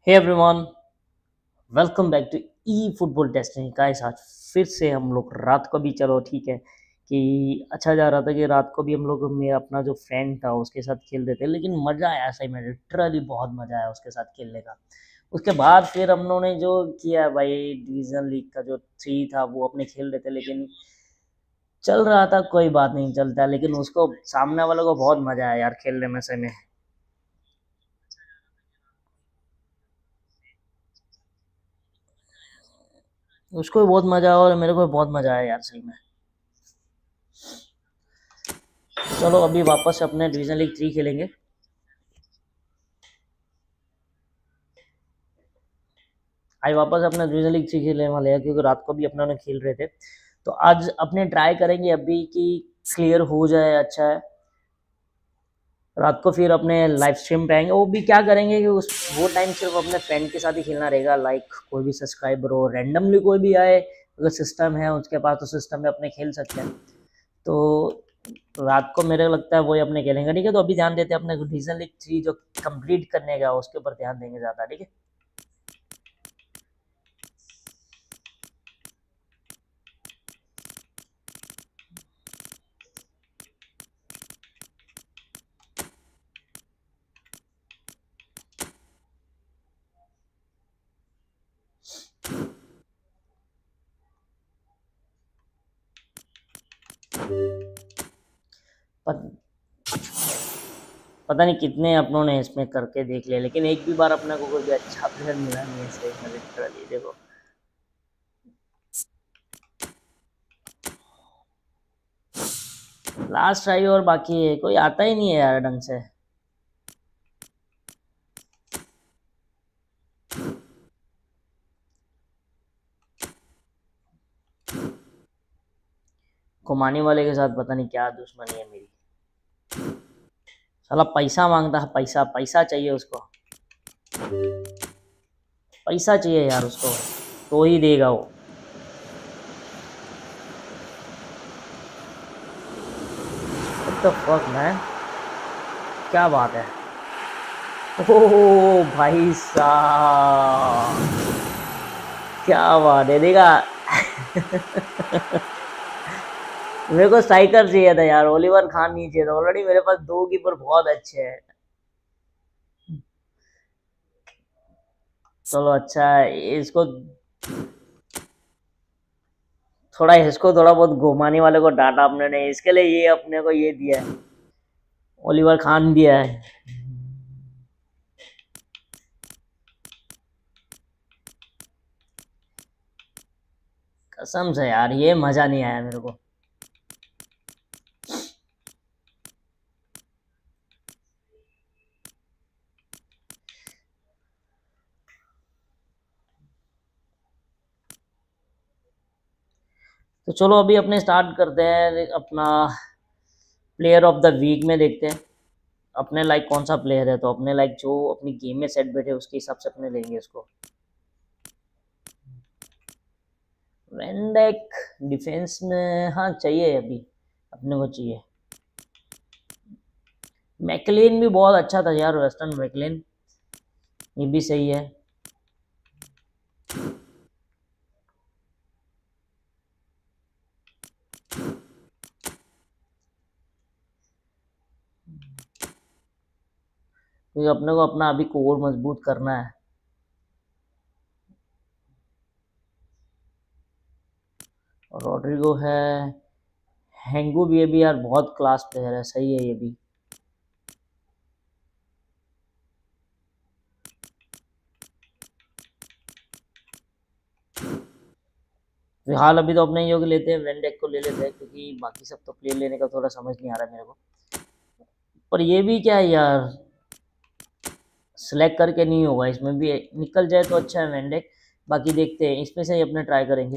Hey everyone, welcome back to eFootball testing guys. आज फिर से हम लोग रात को भी, चलो ठीक है कि अच्छा जा रहा था कि रात को भी हम लोग, मेरा अपना जो फ्रेंड था उसके साथ खेल रहे थे, लेकिन मज़ा आया सही में, लिटरली बहुत मज़ा आया उसके साथ खेलने का। उसके बाद फिर हम लोगों ने जो किया भाई, डिवीज़न लीग का जो 3 था वो अपने खेल रहे थे, लेकिन चल रहा था, कोई बात नहीं, चलता, लेकिन उसको सामने वाले को बहुत मज़ा आया यार खेलने में सही में। उसको भी बहुत मज़ा आया और मेरे को भी बहुत मज़ा आया यार सही में। चलो अभी वापस से अपने डिवीजन लीग 3 खेलेंगे। आज वापस अपना डिवीजन लीग 3 खेलने वाले हैं, क्योंकि रात को भी अपना ने खेल रहे थे। तो आज अपने ट्राई करेंगे अभी कि क्लियर हो जाए, अच्छा है। रात को फिर अपने लाइव स्ट्रीम पे आएंगे, वो भी क्या करेंगे कि उस वो टाइम सिर्फ अपने फ्रेंड के साथ ही खेलना रहेगा, लाइक कोई भी सब्सक्राइबर हो, रैंडमली कोई भी आए, अगर सिस्टम है उसके पास तो सिस्टम में अपने खेल सकते हैं। तो रात को मेरे को लगता है वही अपने खेलेंगे, ठीक है। तो अभी ध्यान देते हैं अपने डिवीजन लीग 3 जो कंप्लीट करने का, उसके ऊपर ध्यान देंगे ज़्यादा, ठीक है। पता नहीं कितने अपनों ने इसमें करके देख लिया, लेकिन एक भी बार अपने को कोई भी अच्छा प्लेयर मिला नहीं है इसके इसमें, लिटरली देखो। लास्ट ट्राई और बाकी है, कोई आता ही नहीं है यार ढंग से। कुमानी वाले के साथ पता नहीं क्या दुश्मनी है मेरी। साला पैसा मांगता है, पैसा पैसा चाहिए उसको, पैसा चाहिए यार उसको, तो ही देगा वो। What the fuck man, क्या बात है। ओह भाई साहब, क्या बात है, देखा। मेरे को स्ट्राइकर चाहिए था यार, ओलिवर खान नहीं चाहिए था। ऑलरेडी मेरे पास 2 कीपर बहुत अच्छे हैं। चलो अच्छा है, इसको थोड़ा बहुत घुमाने वाले को डांटा अपने ने, इसके लिए ये अपने को ये दिया है, ओलिवर खान दिया है। कसम से यार ये मजा नहीं आया मेरे को। तो चलो अभी अपने स्टार्ट करते हैं अपना प्लेयर ऑफ द वीक में, देखते हैं अपने लाइक कौन सा प्लेयर है। तो अपने लाइक जो अपनी गेम में सेट बैठे उसके हिसाब से अपने लेंगे इसको। वेंडेक डिफेंस में हाँ चाहिए, अभी अपने को चाहिए। मैकलेन भी बहुत अच्छा था यार, वेस्टर्न मैकलेन, ये भी सही है। क्योंकि अपने को अपना अभी कोर मजबूत करना है। रॉड्रिगो है, हैंगू भी, ये भी यार बहुत क्लास प्लेयर है, सही है ये भी। फिलहाल अभी तो अपने यो को लेते हैं, वेंडेक को ले लेते हैं, क्योंकि बाकी सब तो प्लेयर लेने का थोड़ा समझ नहीं आ रहा है मेरे को। पर ये भी क्या है यार, सेलेक्ट करके नहीं होगा, इसमें भी निकल जाए तो अच्छा है वेंडेक। बाकी देखते हैं, इसमें से ही अपने ट्राई करेंगे।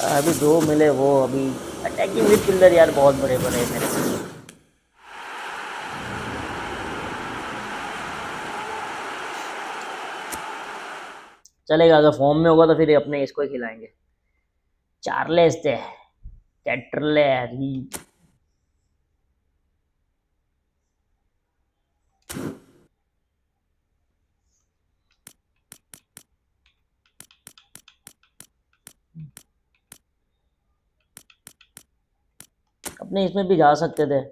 अभी 2 मिले वो, अभी अटैकिंग मिडफील्डर यार बहुत बड़े बड़े हैं मेरे को। चलेगा, अगर फॉर्म में होगा तो फिर अपने इसको ही खिलाएंगे। चार्लेस दे कैटरले। अपने इसमें भी जा सकते थे।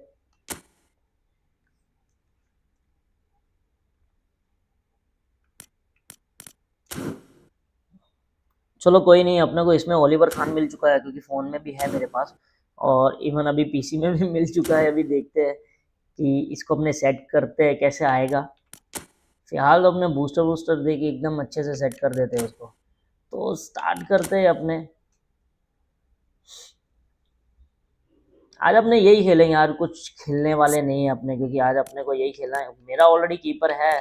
चलो कोई नहीं, अपने को इसमें ओलिवर खान मिल चुका है क्योंकि फ़ोन में भी है मेरे पास, और इवन अभी पीसी में भी मिल चुका है। अभी देखते हैं कि इसको अपने सेट करते हैं कैसे आएगा। फिलहाल तो अपने बूस्टर वूस्टर दे के एकदम अच्छे से सेट कर देते हैं उसको। तो स्टार्ट करते हैं अपने। आज अपने यही खेलेंगे यार, कुछ खेलने वाले नहीं है अपने, क्योंकि आज अपने को यही खेलना है। मेरा ऑलरेडी कीपर है,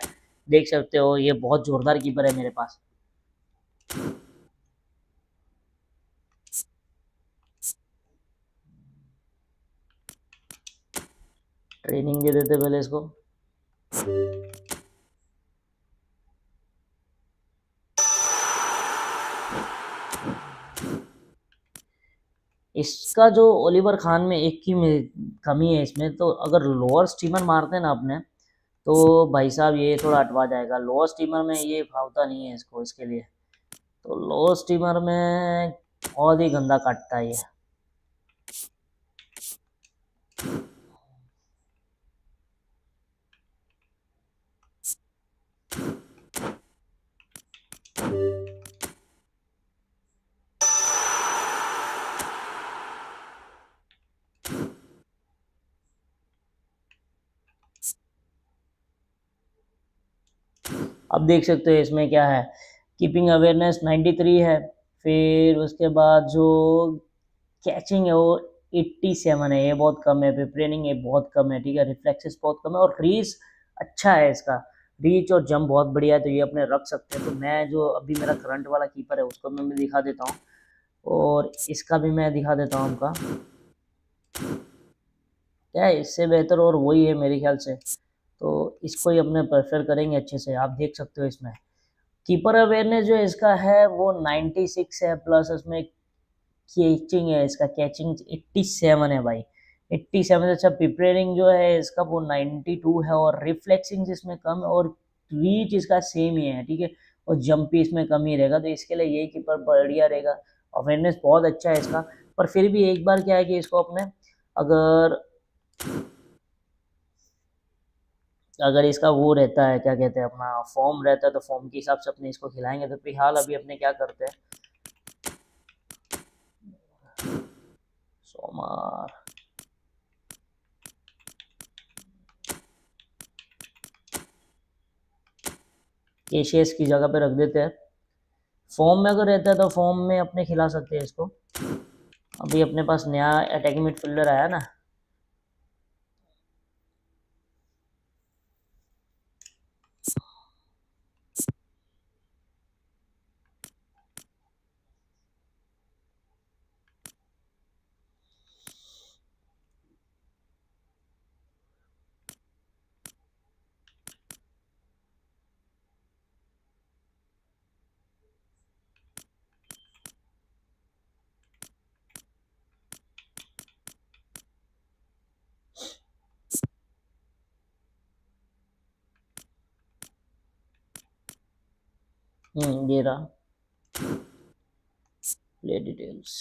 देख सकते हो, ये बहुत जोरदार कीपर है मेरे पास। ट्रेनिंग दे देते पहले इसको। इसका जो ओलिवर खान में एक की कमी है इसमें, तो अगर लोअर स्टीमर मारते हैं ना अपने, तो भाई साहब ये थोड़ा अटवा जाएगा। लोअर स्टीमर में ये फावता नहीं है इसको, इसके लिए तो लोअर स्टीमर में बहुत ही गंदा काटता है ये। अब देख सकते हो इसमें क्या है, कीपिंग अवेयरनेस 93 है, फिर उसके बाद जो कैचिंग है वो 87 है, ये बहुत कम है। फिर ट्रेनिंग ये बहुत कम है, ठीक है। रिफ्लेक्सेस बहुत कम है, और रीच अच्छा है इसका। रीच और जंप बहुत बढ़िया है, तो ये अपने रख सकते हैं। तो मैं जो अभी मेरा करंट वाला कीपर है उसको मैं दिखा देता हूँ, और इसका भी मैं दिखा देता हूँ उनका। क्या है इससे बेहतर और वही है मेरे ख्याल से, तो इसको ही अपने प्रेफर करेंगे अच्छे से। आप देख सकते हो इसमें कीपर अवेयरनेस जो इसका है वो 96 है, प्लस इसमें कैचिंग है, इसका कैचिंग 87 है भाई। 87 से अच्छा। प्रिपेयरिंग जो है इसका वो 92 है, और रिफ्लेक्सिंग इसमें कम है, और रीच इसका सेम ही है, ठीक है। और जंप भी इसमें कम ही रहेगा, तो इसके लिए यही कीपर बढ़िया रहेगा। अवेयरनेस बहुत अच्छा है इसका, पर फिर भी एक बार क्या है कि इसको अपने अगर अगर इसका वो रहता है, क्या कहते हैं, अपना फॉर्म रहता है, तो फॉर्म के हिसाब से अपने इसको खिलाएंगे। तो फिलहाल अभी अपने क्या करते हैं, सोमार केशियस की जगह पे रख देते हैं। फॉर्म में अगर रहता है तो फॉर्म में अपने खिला सकते हैं इसको। अभी अपने पास नया अटैकिंग मिडफील्डर आया ना। ये रहा play details.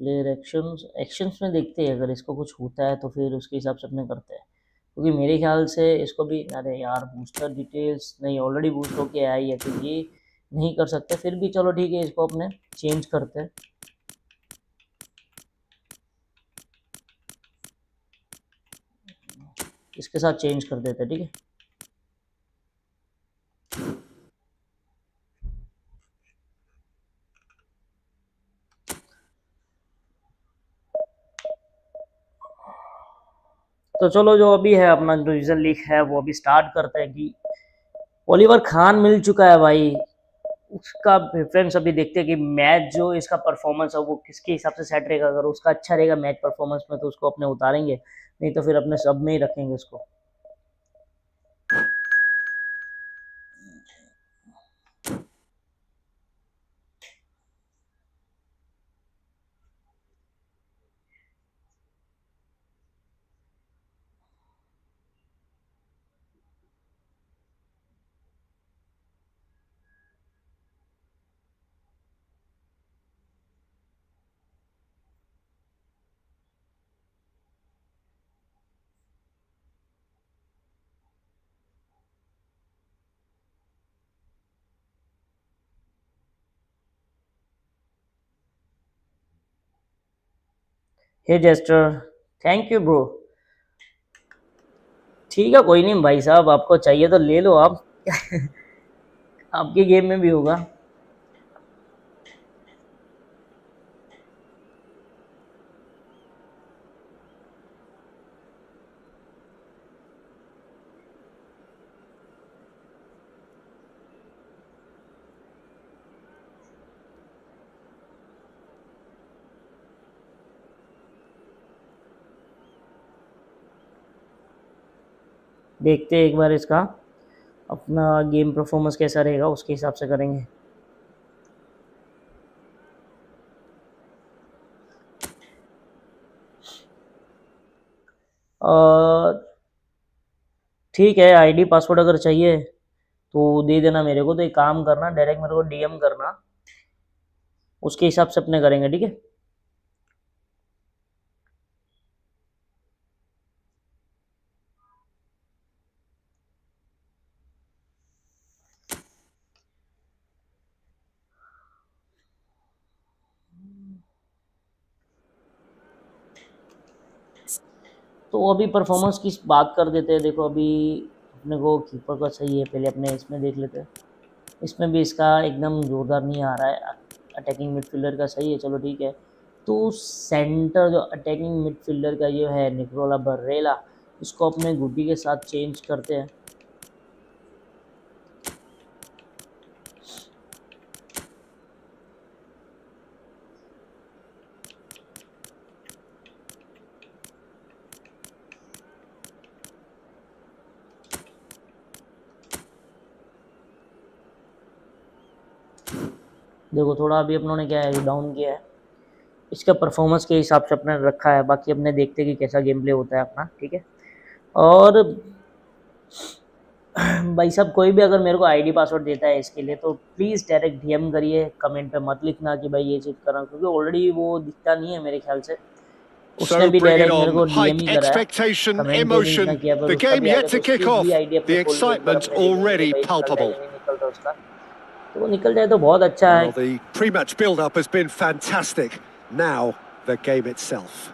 Player actions, actions में देखते हैं, अगर इसको कुछ होता है तो फिर उसके हिसाब से अपने करते हैं। क्योंकि मेरे ख्याल से इसको भी, अरे यार बूस्टर डिटेल्स नहीं, ऑलरेडी बूस्ट होके आई है, तो ये नहीं कर सकते। फिर भी चलो ठीक है, इसको अपने चेंज करते हैं। इसके साथ चेंज कर देते हैं, ठीक है। तो चलो, जो अभी है अपना डिवीजन लीग है वो अभी स्टार्ट करते हैं। कि ओलिवर खान मिल चुका है भाई, उसका प्रेफरेंस अभी देखते हैं कि मैच जो इसका परफॉर्मेंस है वो किसके हिसाब से सेट रहेगा। अगर उसका अच्छा रहेगा मैच परफॉर्मेंस में तो उसको अपने उतारेंगे, नहीं तो फिर अपने सब में ही रखेंगे उसको। हे जेस्टर, थैंक यू ब्रो। ठीक है, कोई नहीं भाई साहब, आपको चाहिए तो ले लो आप। आपके गेम में भी होगा। देखते हैं एक बार इसका अपना गेम परफॉर्मेंस कैसा रहेगा, उसके हिसाब से करेंगे। ठीक है, आईडी पासवर्ड अगर चाहिए तो दे देना मेरे को। तो एक काम करना, डायरेक्ट मेरे को डीएम करना, उसके हिसाब से अपने करेंगे, ठीक है। तो अभी परफॉर्मेंस की बात कर देते हैं। देखो अभी अपने को कीपर का सही है, पहले अपने इसमें देख लेते हैं। इसमें भी इसका एकदम जोरदार नहीं आ रहा है। अटैकिंग मिडफील्डर का सही है, चलो ठीक है। तो सेंटर जो अटैकिंग मिडफील्डर का जो है निकोला बर्रेला, इसको अपने गुड्डी के साथ चेंज करते हैं। देखो थोड़ा अभी अपनों ने क्या है, डाउन किया है। इसका परफॉर्मेंस के हिसाब से अपने रखा है, बाकी अपने देखते हैं कि कैसा गेम प्ले होता है अपना, ठीक है। और भाई साहब कोई भी अगर मेरे को आईडी पासवर्ड देता है इसके लिए, तो प्लीज़ डायरेक्ट डीएम करिए, कमेंट पे मत लिखना कि भाई ये चीज़ करा, क्योंकि ऑलरेडी वो दिखता नहीं है मेरे ख्याल से। उसने So भी bring it डायरेक्ट मेरे on. को डीएम High ही करा है, expectation, कमेंट पे भी इतना emotion. किया, पर The उसका game भी आ yet गया। तो to उसकी kick भी off. आईडी अपने The खोल के एक बार excitement's अपने देखेंगे कि already भाई इतना बैलेंस palpable. नहीं निकलता उसका। तो वो निकल जाए तो बहुत अच्छा है। Well, the pre-match build-up has been fantastic. Now, the game itself.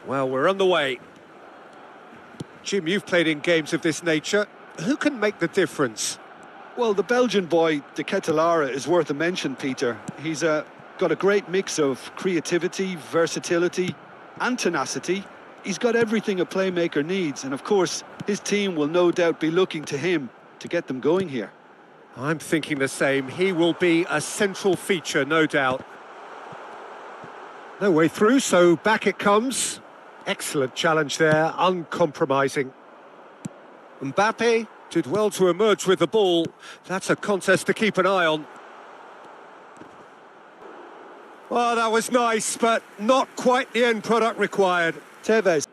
Well, we're on the way. Jim, you've played in games of this nature. Who can make the difference? Well, the Belgian boy, De Ketelaere, is worth a mention, Peter. He's got a great mix of creativity, versatility, and tenacity. He's got everything a playmaker needs, and of course, his team will no doubt be looking to him to get them going here. I'm thinking the same. He will be a central feature, no doubt. No way through, so back it comes. Excellent challenge there, uncompromising. Mbappe did well to emerge with the ball. That's a contest to keep an eye on. Oh, that was nice, but not quite the end product required. Tevez.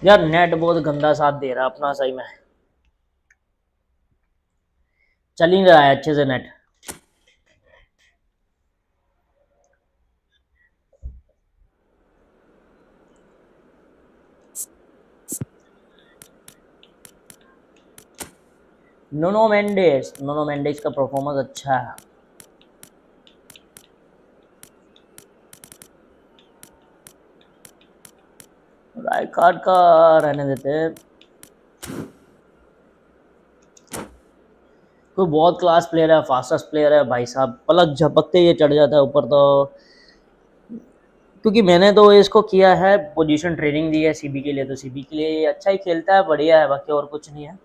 यार net बहुत गंदा साथ दे रहा है अपना, सही में चल ही नहीं रहा है अच्छे से नेट। नोनो मेंडेस का परफॉर्मेंस अच्छा है। राइट कार्ड का रहने देते हैं। कोई बहुत क्लास प्लेयर है, फास्टेस्ट प्लेयर है भाई साहब, पलक झपकते ये चढ़ जाता है ऊपर तो। क्योंकि मैंने तो इसको किया है, पोजीशन ट्रेनिंग दी है सीबी के लिए, तो सीबी के लिए ये अच्छा ही खेलता है, बढ़िया है, बाकी और कुछ नहीं है।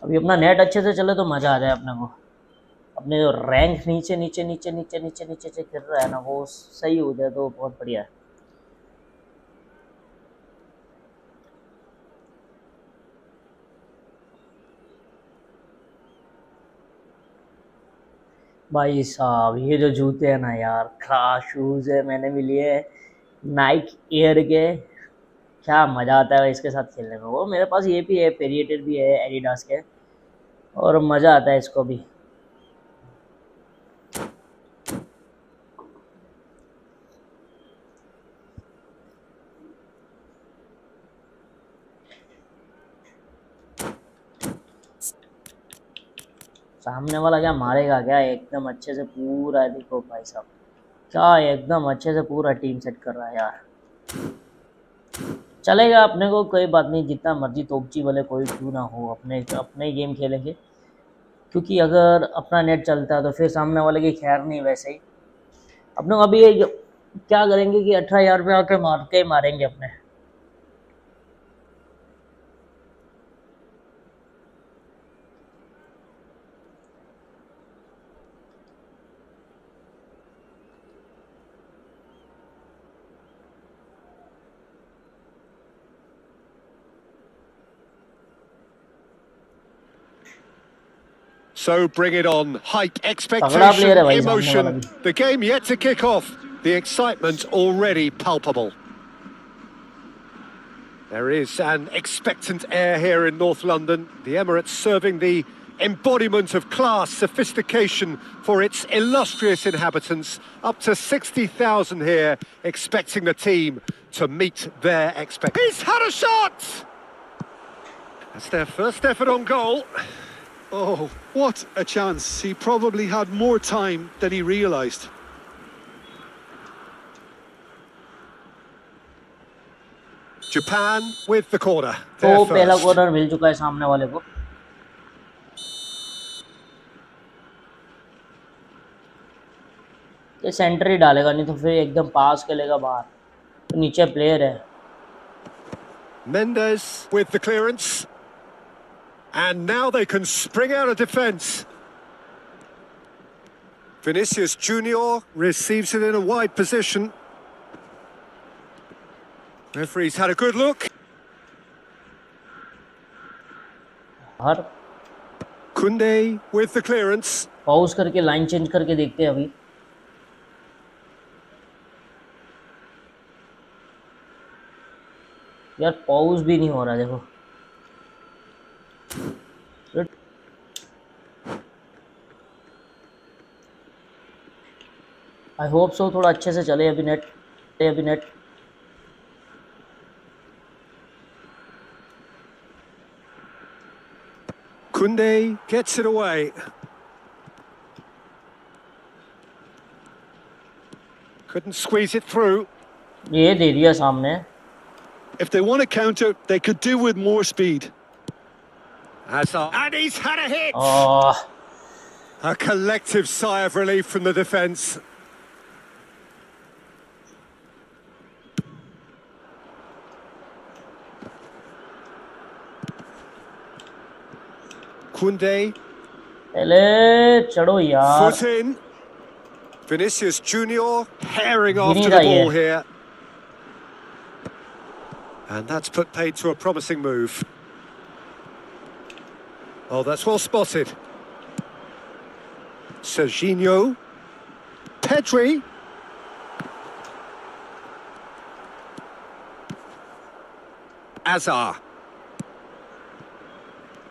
अभी अपना नेट अच्छे से चले तो मज़ा आ जाए अपने को। अपने जो रैंक नीचे नीचे नीचे नीचे नीचे नीचे से गिर रहा है ना, वो सही हो जाए तो बहुत बढ़िया है। भाई साहब ये जो जूते हैं ना यार, क्या शूज़ है, मैंने भी लिए नाइक एयर के। क्या मज़ा आता है इसके साथ खेलने में। वो मेरे पास ये भी है, पेरिएटर भी है एडिडास के, और मज़ा आता है इसको भी। सामने वाला क्या मारेगा क्या, एकदम अच्छे से पूरा है, देखो भाई साहब क्या एकदम अच्छे से पूरा टीम सेट कर रहा है यार। चलेगा अपने को, कोई बात नहीं, जितना मर्जी तोपची वाले कोई क्यों ना हो, अपने अपने गेम खेलेंगे। क्योंकि अगर अपना नेट चलता है तो फिर सामने वाले की खैर नहीं। वैसे ही अपने को अभी ये क्या करेंगे कि 18,000 पे आके मार के मारेंगे अपने। So bring it on. Hype, तगड़ा expectation, प्लेयर है भाई सामने वाला emotion. भी। The game yet to kick off. The excitement already palpable. There is an expectant air here in North London. The Emirates serving the embodiment of class, sophistication for its illustrious inhabitants. Up to 60,000 here, expecting the team to meet their expectations. He's had a shot! That's their first effort on goal. Oh, what a chance. He probably had more time than he realised. Japan with the corner. तो Their पहला first. Corner मिल चुका है सामने वाले को। ये centre ही डालेगा, नहीं तो फिर एकदम पास खेलेगा बाहर, तो नीचे प्लेयर है। Mendes with the clearance. And now they can spring out of defence. Vinicius Junior receives it in a wide position. Referee's had a good look. Her Koundé with the clearance. Pause करके line change करके देखते हैं अभी। यार pause भी नहीं हो रहा, देखो। आई होप सो थोड़ा अच्छे से चले अभी net. Kunde gets it away. Couldn't squeeze it through. ये दे दिया सामने. If they want to counter, they could do with more speed. And he's had a hit! Oh, A collective sigh of relief from the defence. Kunde, पहले चढ़ो यार. foot in. Vinicius Junior herring after नहीं the था ball ये. here. And that's put paid to a promising move. Oh, that's well spotted. Serginho. Pedri. Azar.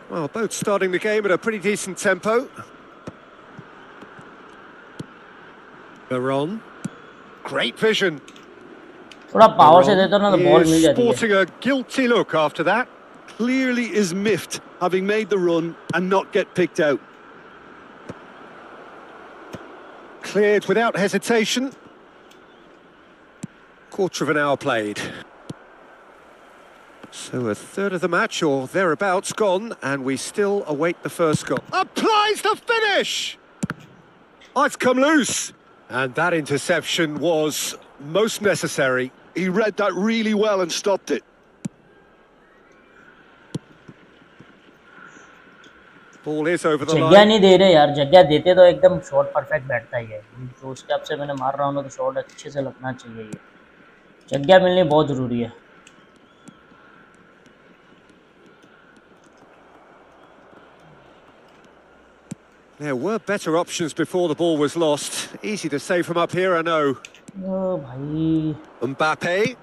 Well, both starting the game at a pretty decent tempo. Veron. Great vision. थोड़ा power से देता ना तो ball mill Is जाती है. sporting a guilty look after that. Clearly is miffed, having made the run and not get picked out. Cleared without hesitation. Quarter of an hour played. So a third of the match or thereabouts gone, and we still await the first goal. Applies the finish! Oh, it's come loose. And that interception was most necessary. He read that really well and stopped it. Ball is over the जगह line. नहीं दे रहे यार. जगह देते तो एकदम shot perfect बैठता ही है. जो स्टेप से मैंने मार रहा हूँ तो शॉट अच्छे से लगना चाहिए. ये जगह मिलनी बहुत ज़रूरी है. There were better options before the ball was lost. Easy to say from up here, I know. ओ भाई. Mbappe.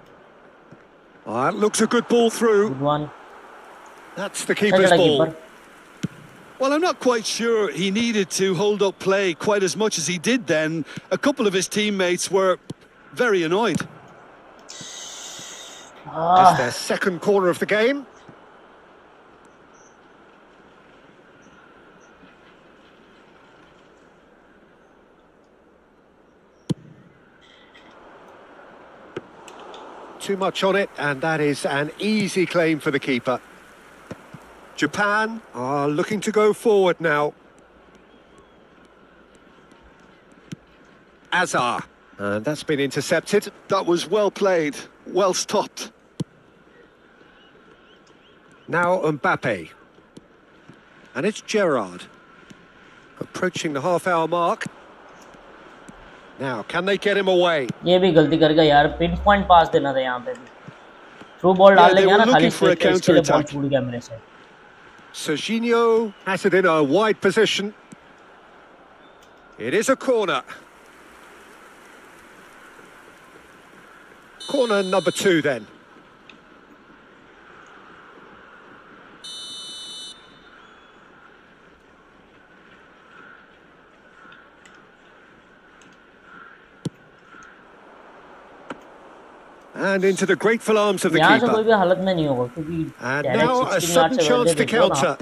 Oh, that looks a good ball through. Good one. That's the अच्छा keeper's चला ball. Keeper. Well, I'm not quite sure he needed to hold up play quite as much as he did then. A couple of his teammates were very annoyed. It's their second corner of the game. Too much on it, and that is an easy claim for the keeper. Japan are looking to go forward now. Azar. And that's been intercepted. That was well played, well stopped. Now Mbappe. And it's Gerrard. Approaching the half-hour mark. Now, can they get him away? ये भी गलती कर गया यार. Pin point पास देना था यहाँ पे भी. थ्रू बॉल डाल Yeah, they देंगे were ना खाली looking for a स्ट्रेट पे. इसके लिए बॉल counter-attack. छूट गया मेरे से. Serginho has it in a wide position. It is a corner. Corner number 2 then. And into the grateful arms of the यहाँ से कोई keeper. भी हालत में नहीं होगा क्योंकि And direct now a 16 yard sudden से chance वैसे to देते हो ना. counter.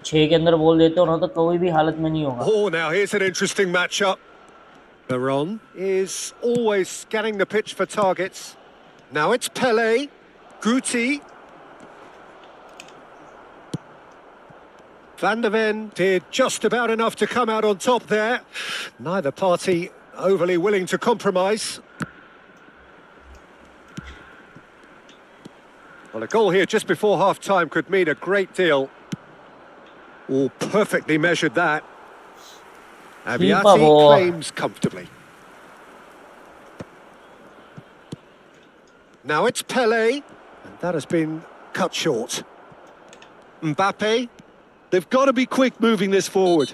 6 के अंदर बॉल देते हो ना तो कोई भी हालत में नहीं होगा. Oh, now here's an interesting matchup. Veron is always scanning the pitch for targets. Now it's Pele, Guti. Van der Ven did just about enough to come out on top there. Neither party overly willing to compromise. Well, a goal here just before half-time could mean a great deal. Oh, perfectly measured that. Abiati ball. claims comfortably. Now it's Pele, and that has been cut short. Mbappe. They've got to be quick moving this forward.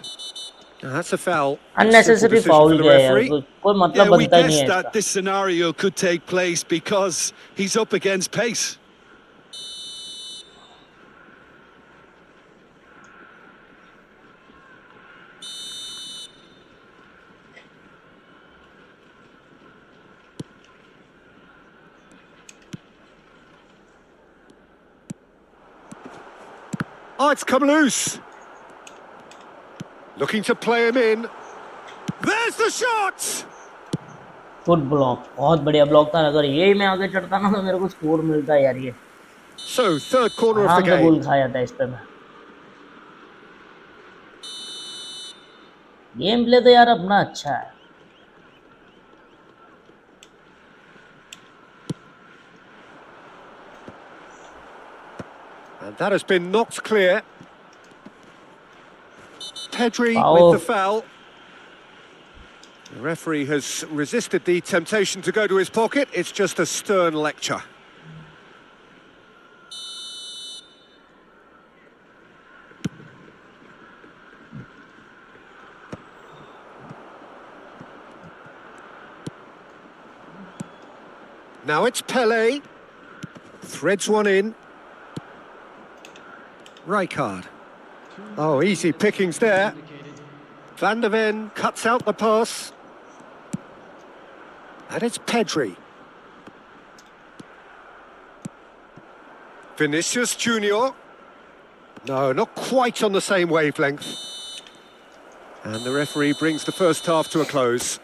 That's a foul. Unnecessary Simple foul decision for the गया यार. referee. कोई Yeah, मतलब we बनता ही नहीं guessed है that इसका. this scenario could take place because he's up against pace. Oh, it's come loose. Looking to play him in. There's the shot! Good block, बहुत बढ़िया ब्लॉक था। अगर यही मैं आगे चढ़ता ना तो मेरे को स्कोर मिलता यार। ये So, third corner of the आराम से game. गोल खा जाता है इस पे मैं। गेम प्ले तो यार अपना अच्छा है। And that has been knocked clear. Pedri Foul. with the foul. The referee has resisted the temptation to go to his pocket. It's just a stern lecture. Now it's Pele. Threads one in. Rijkaard. Oh, easy pickings there. Van der Ven cuts out the pass. And it's Pedri. Vinicius Junior. No, not quite on the same wavelength. And the referee brings the first half to a close.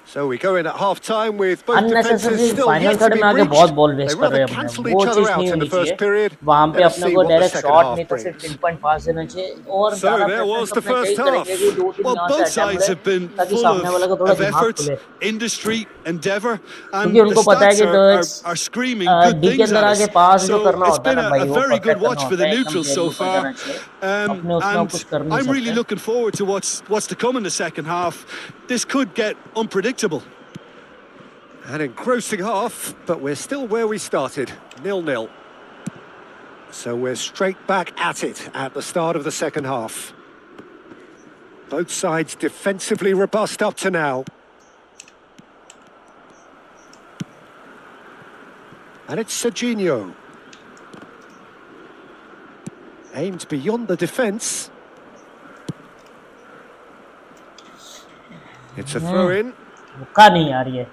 So we go in at half-time with both defences still final yet to third be में आके बहुत breached. Ball They waste कर रहे rather हैं अपने, cancel वो each other चीज़ out नहीं in the होनी first चाहिए। period. वहाँ पे Let us अपने see को what the direct second shot half नहीं तो सिर्फ brings. 3 पॉइंट पास देना चाहिए। और So ज़्यादा there प्रेफरेंस was the अपने first यही करेंगे half. कि 2-3 Well, यहाँ से both अटैक sides मिले have been ताकि full सामने वाले को थोड़ा of दिमाग effort, खुले, industry, endeavour, क्योंकि and the उनको पता है stats कि are screaming good डी के things अंदर at आके us. पास जो So करना it's होता है been ना भाई, a वो very परफेक्ट good करना watch for होता the है, एकदम neutrals प्लेयर के so ऊपर far. जाना चाहिए। अपने उसमें And कुछ कर नहीं I'm really सकते। looking forward to what's to come in the second half. This could get unpredictable. An engrossing half, but we're still where we started, 0-0. So we're straight back at it at the start of the second half. Both sides defensively robust up to now. And it's Serginho. Aimed beyond the defence. It's a throw-in. मुक्का नहीं यार ये।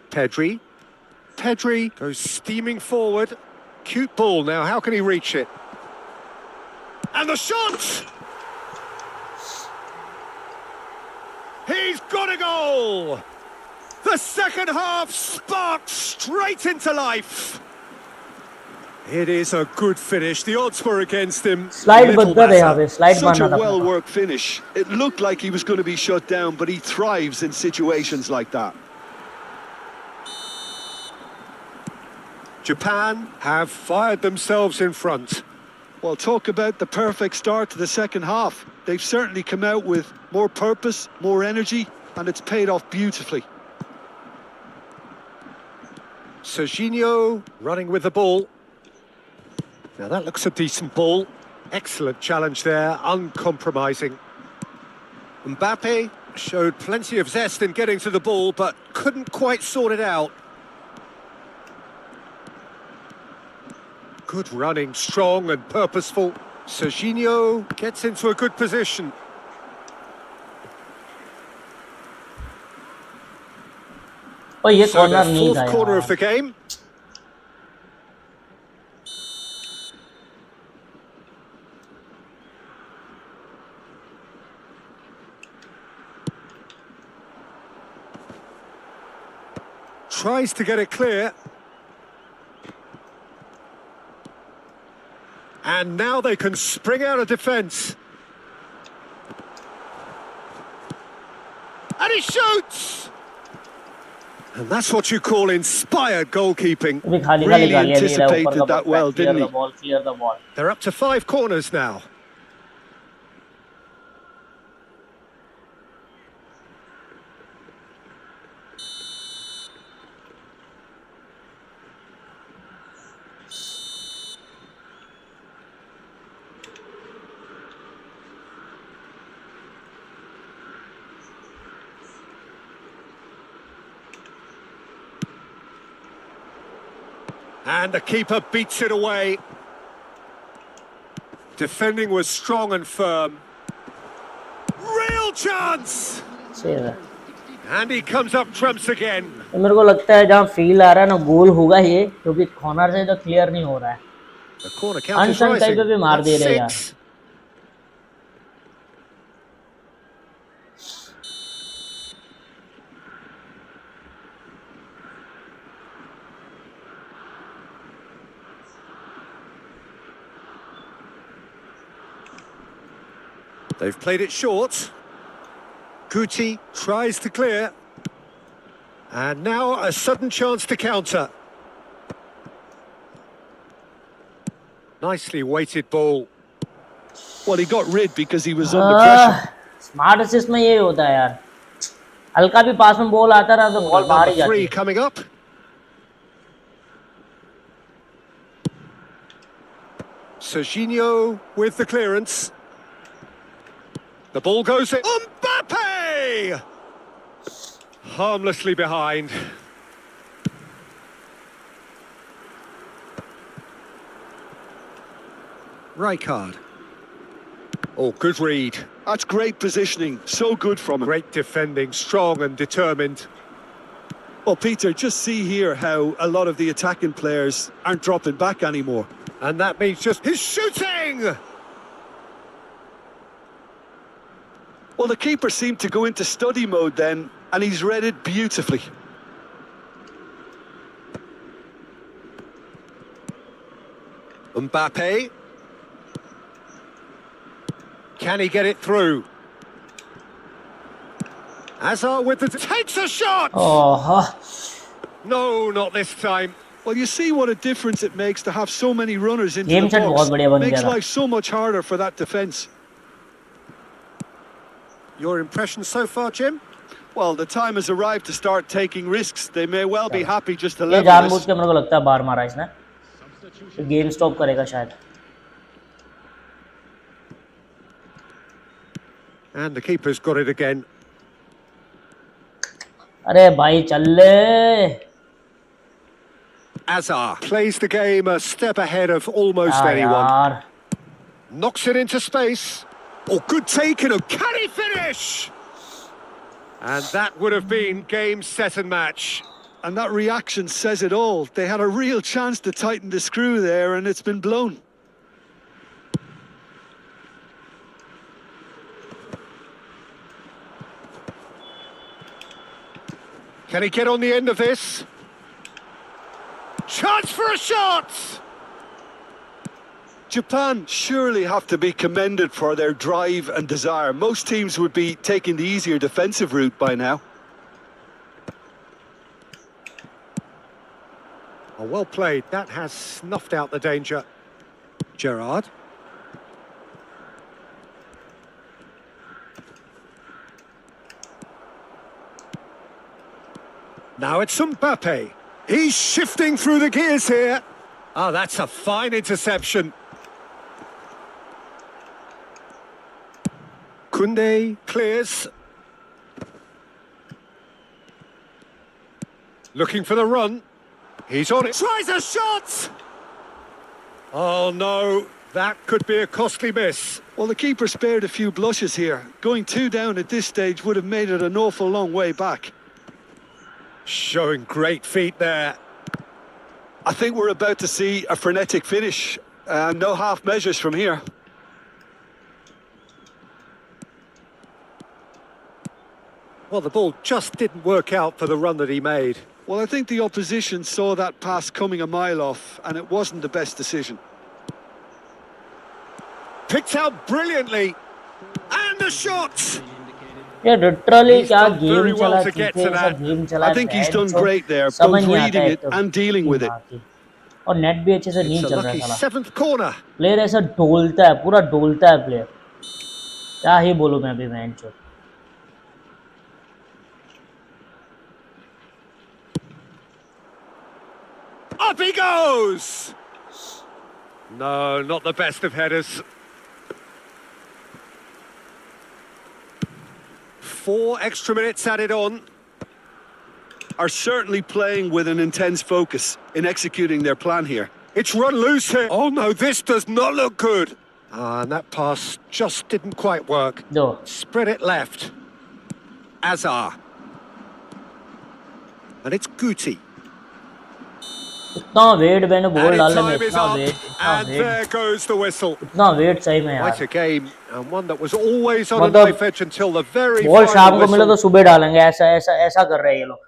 Pedri. Pedri goes steaming forward. Cute ball now, how can he reach it? And the shot! He's got a goal! The second half sparked straight into life. It is a good finish. The odds were against him. Slide Little बदतर है यहाँ matter. पे, slide Such मारना a था अपने को। well-worked finish. It looked like he was going to be shut down, but he thrives in situations like that. Japan have fired themselves in front. Well, talk about the perfect start to the second half. They've certainly come out with more purpose, more energy, and it's paid off beautifully. Serginho running with the ball. Now that looks a decent ball. Excellent challenge there, uncompromising. Mbappe showed plenty of zest in getting to the ball, but couldn't quite sort it out. Good running, strong and purposeful. Serginho gets into a good position. और ये So corner the नहीं था fourth corner यार। of the game. Tries to get it clear. And now they can spring out of defence. And he shoots! And that's what you call inspired goalkeeping. अभी खाली खाली Really गालियाँ दे रहा है ऊपर anticipated का, that well, clear didn't the he? ball, clear the ball। They're up to 5 corners now. And the keeper beats it away. Defending was strong and firm. Real chance! सही है। And he comes up trumps again. तो मेरे को लगता है जहाँ feel आ रहा है ना गोल होगा ये, क्योंकि कॉर्नर से तो क्लियर नहीं हो रहा है। The corner count is अनसन कहीं पे rising. भी मार That's दे रहे यार। 6. They've played it short. Guti tries to clear. And now a sudden chance to counter. Nicely weighted ball. Well, he got rid because he was under pressure. Smart assist में ये होता है यार, हल्का भी पास में बॉल आता रहा तो बॉल बाहर ही Number जाती 3 है। coming up. Serginho with the clearance. The ball goes in. Mbappe! Harmlessly behind. Rijkaard. Oh, good read. That's great positioning. So good from him. Great defending, strong and determined. Well, Peter, just see here how a lot of the attacking players aren't dropping back anymore. And that means just his shooting! Well, the keeper seemed to go into study mode then, and he's read it beautifully. Mbappe. Can he get it through? Hazard with the... takes a shot! Oh, No, not this time. Well, you see what a difference it makes to have so many runners into game the set बहुत बढ़िया box. बन Makes गया था। life so much harder for that defence. Your impressions so far, Jim? Well, the time has arrived to start taking risks. They may well be happy just to ये level जानबूझ this. के मेरे को लगता है बार मारा इसने, तो गेम स्टॉप करेगा शायद। And the keeper's got it again. अरे भाई चल ले Hazard plays the game a step ahead of almost यार anyone. यार। Knocks it into space. Oh, good taken. Can he finish? And that would have been game, set and match. And that reaction says it all. They had a real chance to tighten the screw there, and it's been blown. Can he get on the end of this? Chance for a shot! Japan surely have to be commended for their drive and desire. Most teams would be taking the easier defensive route by now. Oh, well played. That has snuffed out the danger. Gerrard. Now it's Mbappe. He's shifting through the gears here. Oh, that's a fine interception. Koundé clears. Looking for the run. He's on it. Tries a shot! Oh, no. That could be a costly miss. Well, the keeper spared a few blushes here. Going 2 down at this stage would have made it an awful long way back. Showing great feet there. I think we're about to see a frenetic finish. No half measures from here. Well, the ball just didn't work out for the run that he made. Well, I think the opposition saw that pass coming a mile off, and it wasn't the best decision. Picked out brilliantly. And a shot! ये literally He's क्या done game very well चला, to get कितने to ऐसा that. Game चला। I think he's done तो great there, समझ both नहीं आता reading है it तो and dealing with it. और नेट भी अच्छे से नहीं It's a चल रहा lucky है साला। seventh corner. प्लेयर ऐसा डोलता है, पूरा डोलता है प्लेयर, क्या ही बोलूं मैं अभी मैच जो। Up he goes! No, not the best of headers. 4 extra minutes added on. Are certainly playing with an intense focus in executing their plan here. It's run loose here. Oh no, this does not look good. Ah, and that pass just didn't quite work. दो Spread it left. Hazard. And it's Guti. इतना wait मैंने And ball its डालने में, time is इतना up. Wait, And there goes the whistle. इतना wait सही में Quite यार. a game, and one that was always on a मतलब knife edge until the very ball final शाम को मिले whistle. तो सुबह डालेंगे, ऐसा ऐसा ऐसा कर रहे हैं ये लोग.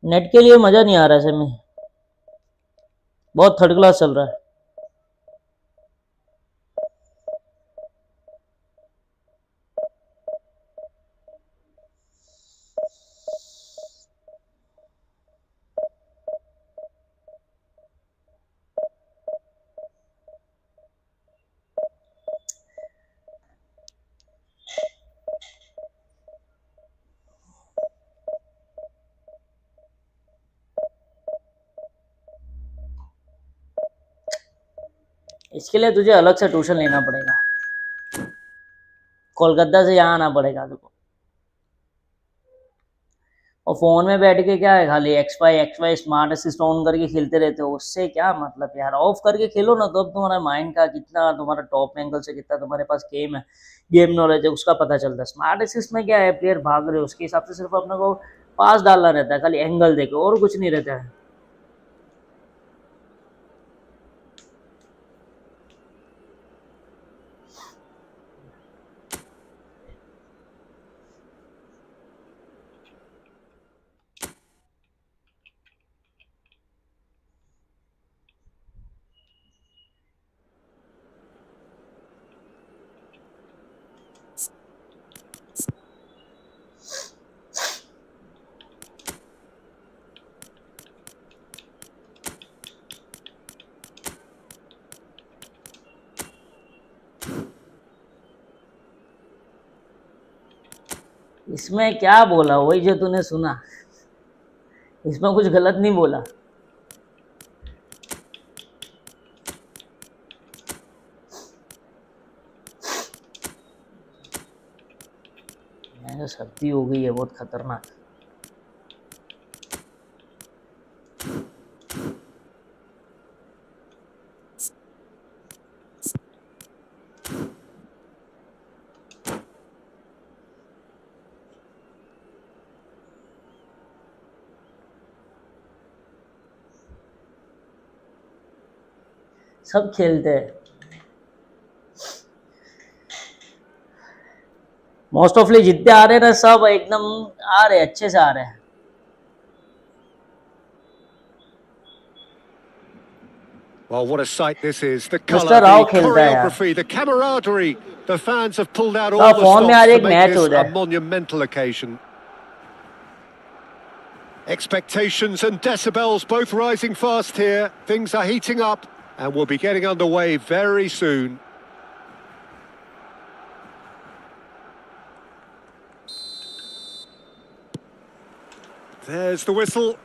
नेट के लिए मजा नहीं आ रहा है, में बहुत थर्ड क्लास चल रहा है. इसके लिए तुझे अलग से ट्यूशन लेना पड़ेगा, कोलकाता से यहाँ आना पड़ेगा तुझको. और फोन में बैठ के क्या है, खाली X Y smart assist on करके खेलते रहते हो, उससे क्या मतलब यार. ऑफ करके खेलो ना, तो अब तुम्हारा माइंड का कितना, तुम्हारा टॉप एंगल से कितना तुम्हारे पास गेम नॉलेज है उसका पता चलता है. स्मार्ट असिस्ट में क्या है, प्लेयर भाग रहे हो उसके हिसाब से सिर्फ अपने को पास डालना रहता है, खाली एंगल देखो और कुछ नहीं रहता है. इसमें क्या बोला, वही जो तूने सुना, इसमें कुछ गलत नहीं बोला. सर्दी हो गई है बहुत खतरनाक. सब खेलते हैं, मोस्ट ऑफली जितने आ रहे हैं ना सब एकदम आ रहे, अच्छे से आ रहे हैं. Well, what a sight this is. The mister colour, Rao the खेलता है यार. choreography, the camaraderie. The fans have pulled out हाँ, all the फोन में आज stops to एक make मैच हो this a जाए. monumental occasion. Expectations and decibels both rising fast here. Things are heating up and we'll be getting underway very soon. There's the whistle.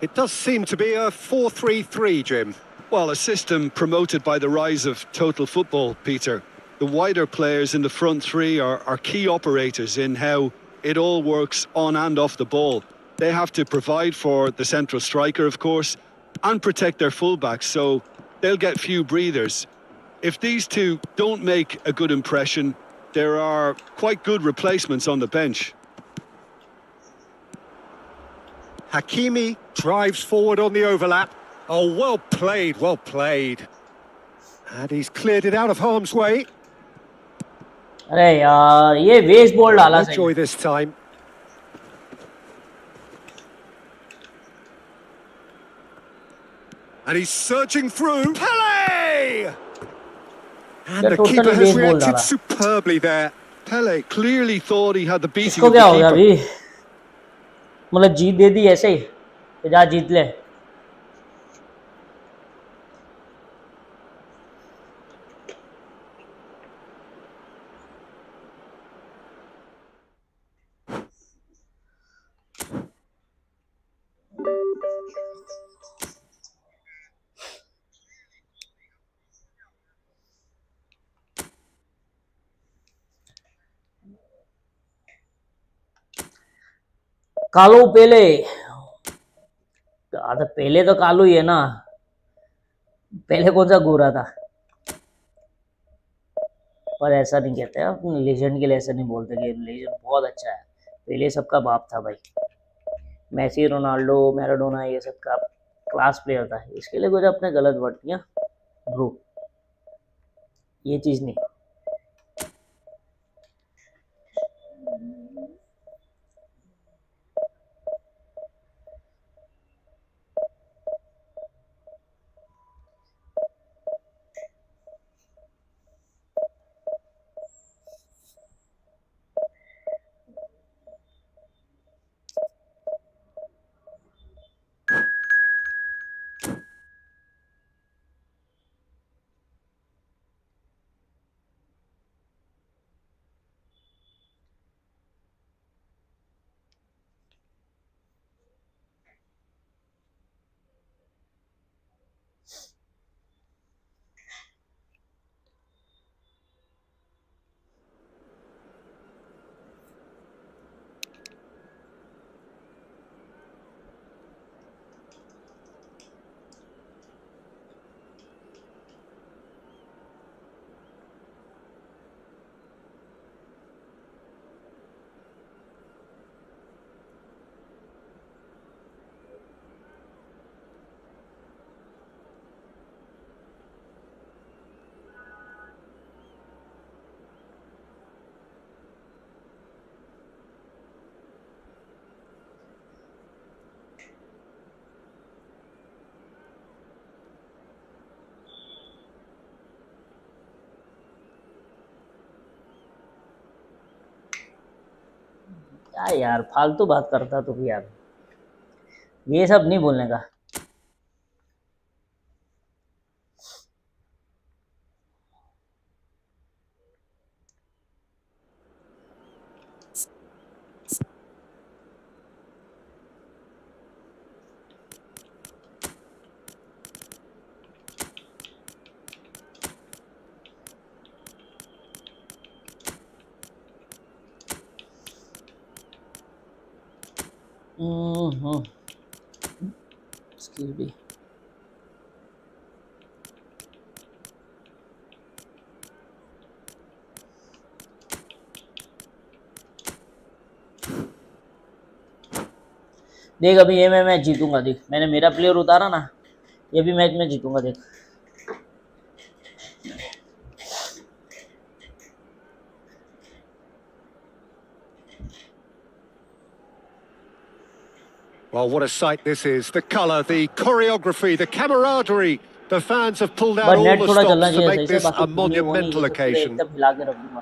It does seem to be a 4-3-3, Jim. Well, a system promoted by the rise of total football, Peter. The wider players in the front three are key operators in how it all works on and off the ball. They have to provide for the central striker, of course, and protect their fullbacks, so they'll get few breathers. If these two don't make a good impression, there are quite good replacements on the bench. Hakimi drives forward on the overlap. Oh, well played, well played. And he's cleared it out of harm's way. अरे यार ये waste ball डाला No सही. joy this time. And he's surging through. Pele! And the keeper has reacted superbly there. Pele clearly thought he had the beating इसको of the क्या हो गया keeper. अभी, मतलब जीत दे दी ऐसे ही, तो जा जीत ले. कालू पेले, तो पहले तो कालू ही है ना, पहले कौन सा गोरा था? पर ऐसा नहीं कहते आप, लेजेंड के लिए ऐसा नहीं बोलते कि लेजेंड बहुत अच्छा है, पहले सबका बाप था भाई। मेसी, रोनाल्डो, मैराडोना, ये सब का क्लास प्लेयर था, इसके लिए कुछ अपने गलत वर्ड किया ब्रो, ये चीज नहीं। क्या यार फालतू बात करता तू भी यार, ये सब नहीं बोलने का। Excuse me. देख अभी ये मैं जीतूंगा, देख मैंने मेरा प्लेयर उतारा ना, ये भी मैच में जीतूंगा देख। Well, what a sight this is. The colour, the choreography, the camaraderie. The fans have pulled out but all net the थोड़ा चलना stops to चाहिए make सही से, this बाकी a पूरी वो नहीं, ये monumental तो पूरे occasion. एकदम हिला के रख दूंगा।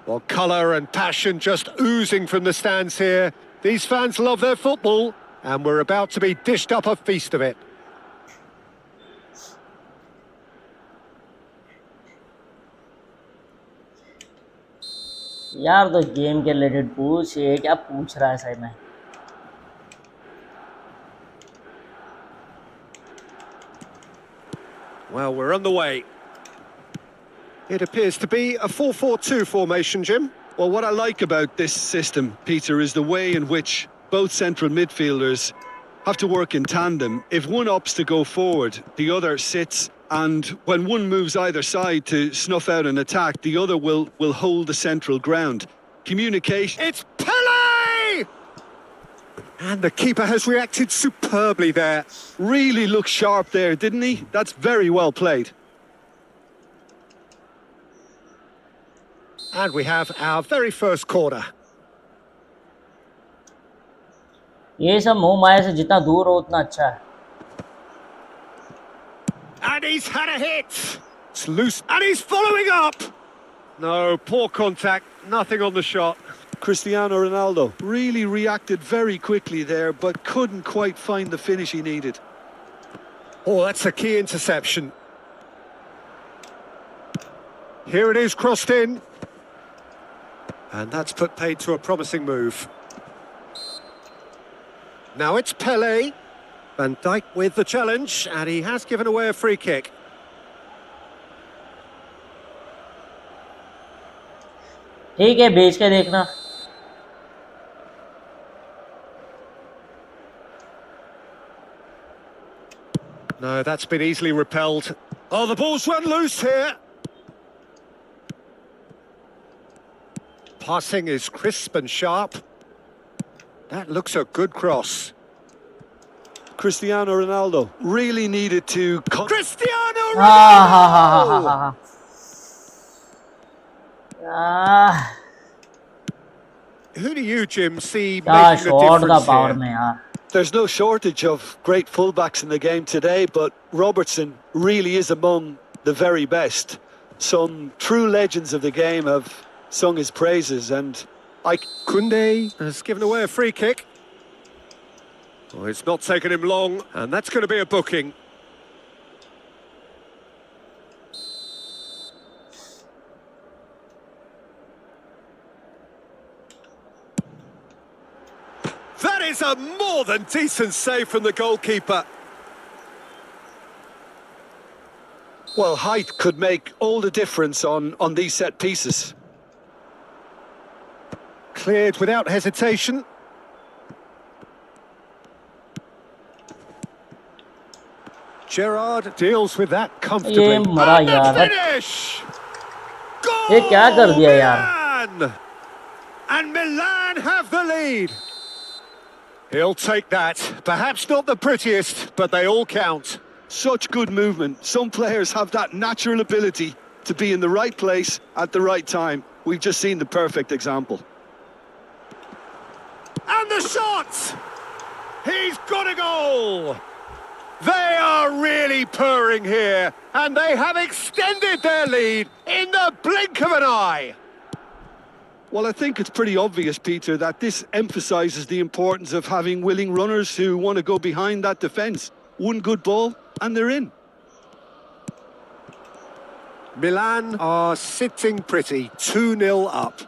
Well, colour and passion just oozing from the stands here. These fans love their football, and we're about to be dished up a feast of it. यार तो गेम के रिलेटेड पूछ, ये क्या पूछ रहा है सही में। Well, we're on the way. It appears to be a 4-4-2 formation, Jim. Well, what I like about this system, Peter, is the way in which both central midfielders have to work in tandem. If one opts to go forward, the other sits, and when one moves either side to snuff out an attack, the other will hold the central ground. Communication. It's Pele! And the keeper has reacted superbly there. Really looked sharp there, didn't he? That's very well played. And we have our very first corner. ये सब मोह माया से जितना दूर हो उतना अच्छा है। And he's had a hit. It's loose. And he's following up. No, poor contact. Nothing on the shot. Cristiano Ronaldo really reacted very quickly there, but couldn't quite find the finish he needed. Oh, that's a key interception. Here it is, crossed in. And that's put paid to a promising move. Now it's Pele. Van Dijk with the challenge, and he has given away a free kick. ठीक है, बेच के देखना। No, that's been easily repelled. Oh, the ball's run loose here. Passing is crisp and sharp. That looks a good cross. Cristiano Ronaldo really needed to... Cristiano Ah, Ronaldo! ah, Who do you, Jim, see क्या making the shot था difference power here? में यार. There's no shortage of great fullbacks in the game today, but Robertson really is among the very best. Some true legends of the game have sung his praises, and Koundé has given away a free kick. Oh, it's not taken him long, and that's going to be a booking. That is a more than decent save from the goalkeeper. well, height could make all the difference on these set pieces. Cleared without hesitation. Gerrard deals with that comfortably. ये मरा And the यार. finish! Goal, ये क्या कर दिया यार. Milan! And Milan have the lead. He'll take that. Perhaps not the prettiest, but they all count. Such good movement. Some players have that natural ability to be in the right place at the right time. We've just seen the perfect example. And the shot! He's got a goal! They are really purring here, and they have extended their lead in the blink of an eye. Well, I think it's pretty obvious, Peter, that this emphasises the importance of having willing runners who want to go behind that defence. One good ball, and they're in. Milan are sitting pretty, 2-0 up.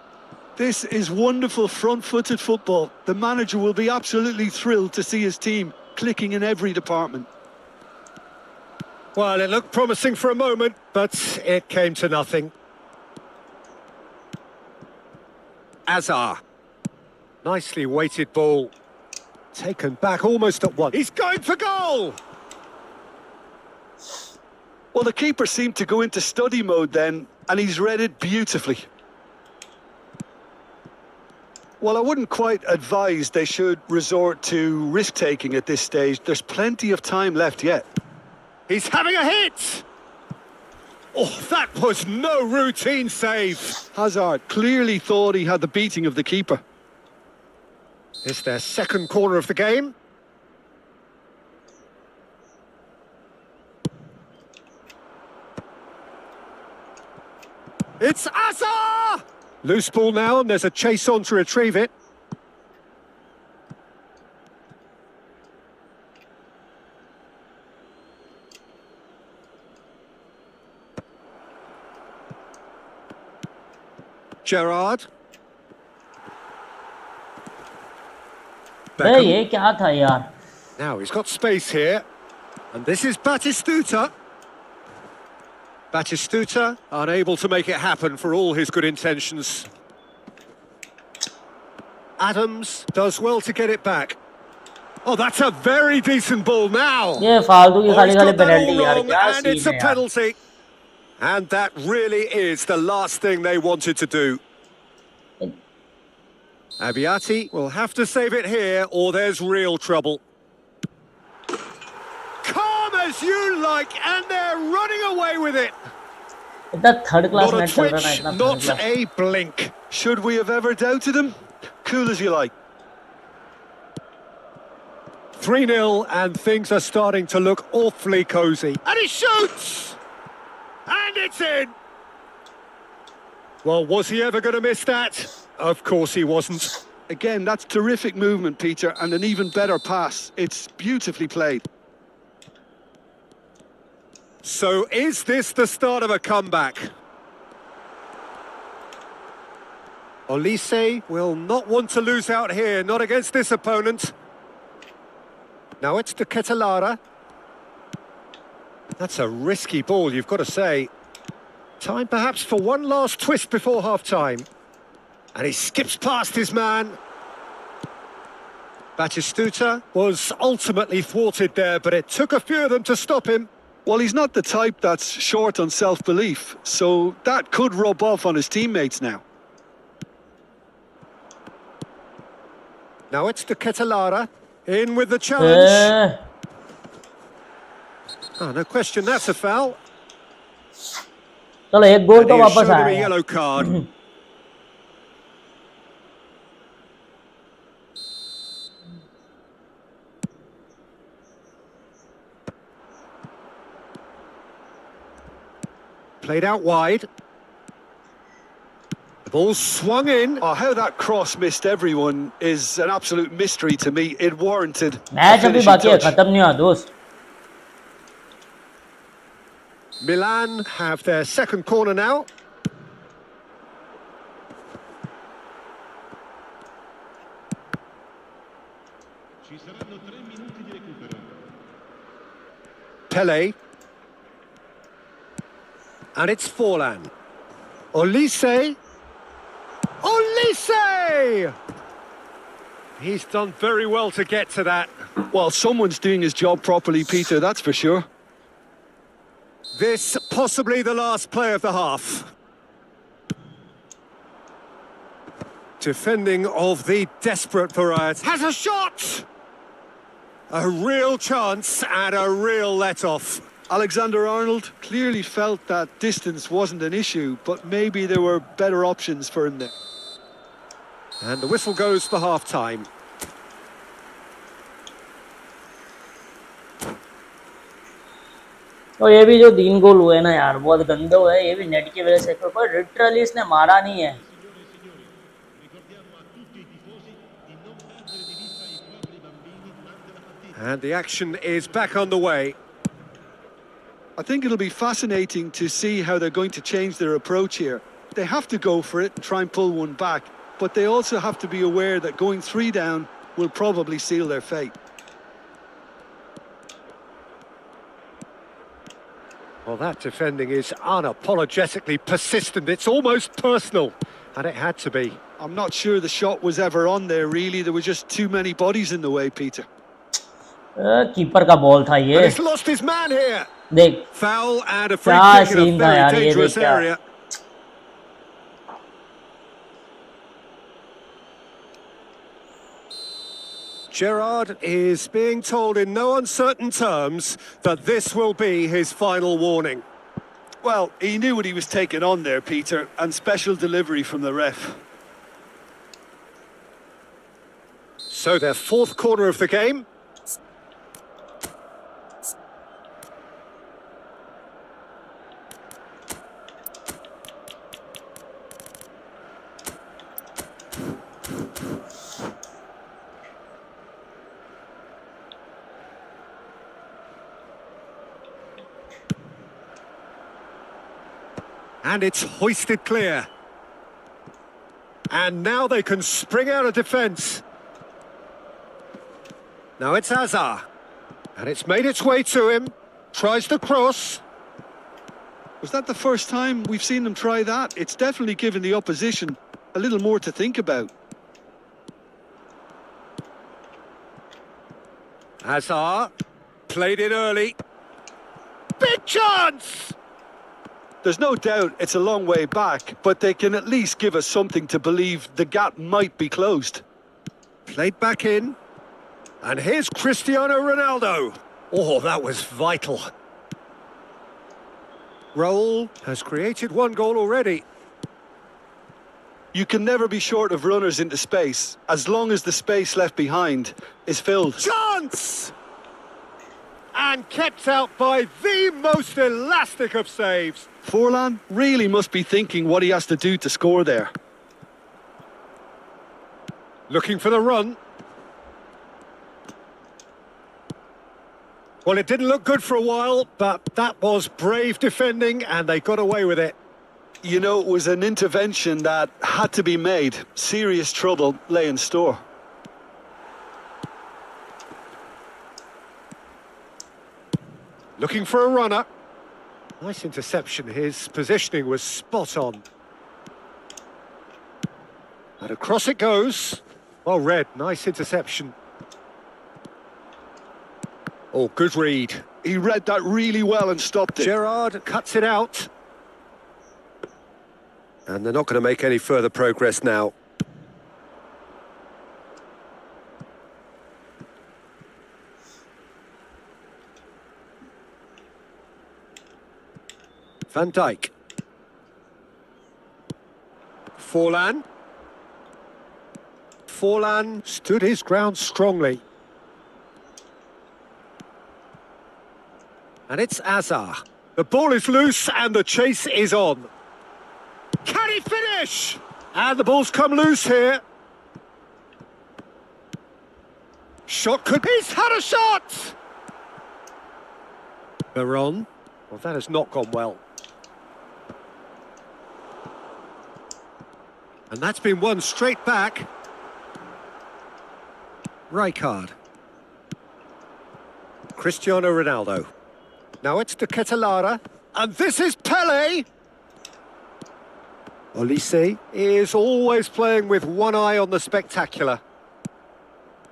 This is wonderful front-footed football. The manager will be absolutely thrilled to see his team clicking in every department. Well, it looked promising for a moment, but it came to nothing. Azar. Nicely weighted ball. Taken back almost at once. He's going for goal! Well, the keeper seemed to go into study mode then, and he's read it beautifully. Well, I wouldn't quite advise they should resort to risk-taking at this stage. There's plenty of time left yet. He's having a hit! Oh, that was no routine save. Hazard clearly thought he had the beating of the keeper. It's their second corner of the game. It's Azar! Loose ball now, and there's a chase on to retrieve it. Gerrard. अरे ये क्या था यार. Now he's got space here. And this is Batistuta. Batistuta unable to make it happen for all his good intentions. Adams does well to get it back. Oh, that's a very decent ball now. ये फालतू की Oh, खाली he's खाली got that penalty all यार. wrong, क्या and it's scene a है यार. penalty. And that really is the last thing they wanted to do. Abiati will have to save it here, or there's real trouble. Calm as you like, and they're running away with it. इतना third class Not a match चल रहा है ना. twitch, इतना not third class. a blink. Should we have ever doubted him? Cool as you like. 3-0, and things are starting to look awfully cosy. And he shoots! And it's in! Well, was he ever going to miss that? Of course he wasn't. Again, that's terrific movement, Peter, and an even better pass. It's beautifully played. So is this the start of a comeback? Olise will not want to lose out here, not against this opponent. Now it's to Ketelara. That's a risky ball, you've got to say. Time perhaps for one last twist before half-time. And he skips past his man. Batistuta was ultimately thwarted there, but it took a few of them to stop him. Well, he's not the type that's short on self-belief, so that could rub off on his teammates now. Now it's De Ketelaere in with the challenge. Oh, no question, that's a foul. चलो एक गोल And तो he has वापस shown him a आया यार। yellow card. Played out wide. The ball swung in. Oh, how that cross missed everyone is an absolute mystery to me. It warranted a match अभी finishing बाकी है, touch. खत्म नहीं हुआ दोस्त। Milan have their second corner now. Pele. And it's Forlan. Olise. Olise! He's done very well to get to that. Well, someone's doing his job properly, Peter, that's for sure. This possibly the last play of the half. Defending of the desperate variety. Has a shot! A real chance and a real let-off. Alexander-Arnold clearly felt that distance wasn't an issue, but maybe there were better options for him there. And the whistle goes for half-time. और ये भी जो 3 गोल हुए ना यार, बहुत गंदे हुए हैं, ये भी नेट की वजह से। कोई लिटरली इसने मारा नहीं है। And the action is back on the way. I think it'll be fascinating to see how they're going to change their approach here. They have to go for it and try and pull one back, but they also have to be aware that going 3 down will probably seal their fate. Well, that defending is unapologetically persistent. It's almost personal, and it had to be. I'm not sure the shot was ever on there, really. There were just too many bodies in the way, Peter. Keeper का ball था And ये। he's lost his man here. देख Foul and a free क्या kick in a scene था very यार, ये dangerous देख क्या। area. Gerrard is being told in no uncertain terms that this will be his final warning. Well, he knew what he was taking on there, Peter, and special delivery from the ref. So their fourth corner of the game. And it's hoisted clear. And now they can spring out of defence. Now it's Hazard. And it's made its way to him. Tries the cross. Was that the first time we've seen them try that? It's definitely given the opposition a little more to think about. Hazard. Played in early. Big chance! There's no doubt it's a long way back, but they can at least give us something to believe the gap might be closed. Played back in. And here's Cristiano Ronaldo. Oh, that was vital. Raul has created 1 goal already. You can never be short of runners into space, as long as the space left behind is filled. Chance! And kept out by the most elastic of saves. Forlan really must be thinking what he has to do to score there. Looking for the run. Well, it didn't look good for a while, but that was brave defending and they got away with it. You know, it was an intervention that had to be made. Serious trouble lay in store. Looking for a runner. Nice interception. His positioning was spot on. And across it goes. Well read. Nice interception. Oh, good read. He read that really well and stopped it. Gerrard cuts it out. And they're not going to make any further progress now. Van Dijk. Forlan. Forlan stood his ground strongly. And it's Azar. The ball is loose and the chase is on. Can he finish? And the ball's come loose here. Shot could... He's had a shot! Veron. Well, that has not gone well. And that's been won straight back. Rijkaard. Cristiano Ronaldo. Now it's De Ketelaere. And this is Pele! Olise is always playing with one eye on the spectacular.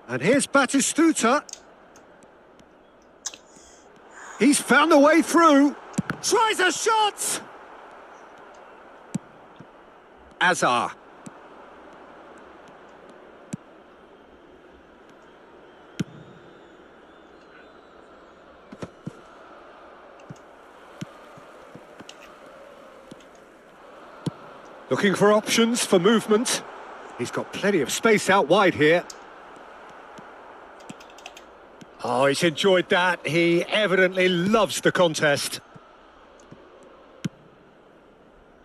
And here's Batistuta. He's found a way through. Tries a shot! Azar. Looking for options for movement. He's got plenty of space out wide here. Oh, he's enjoyed that. He evidently loves the contest.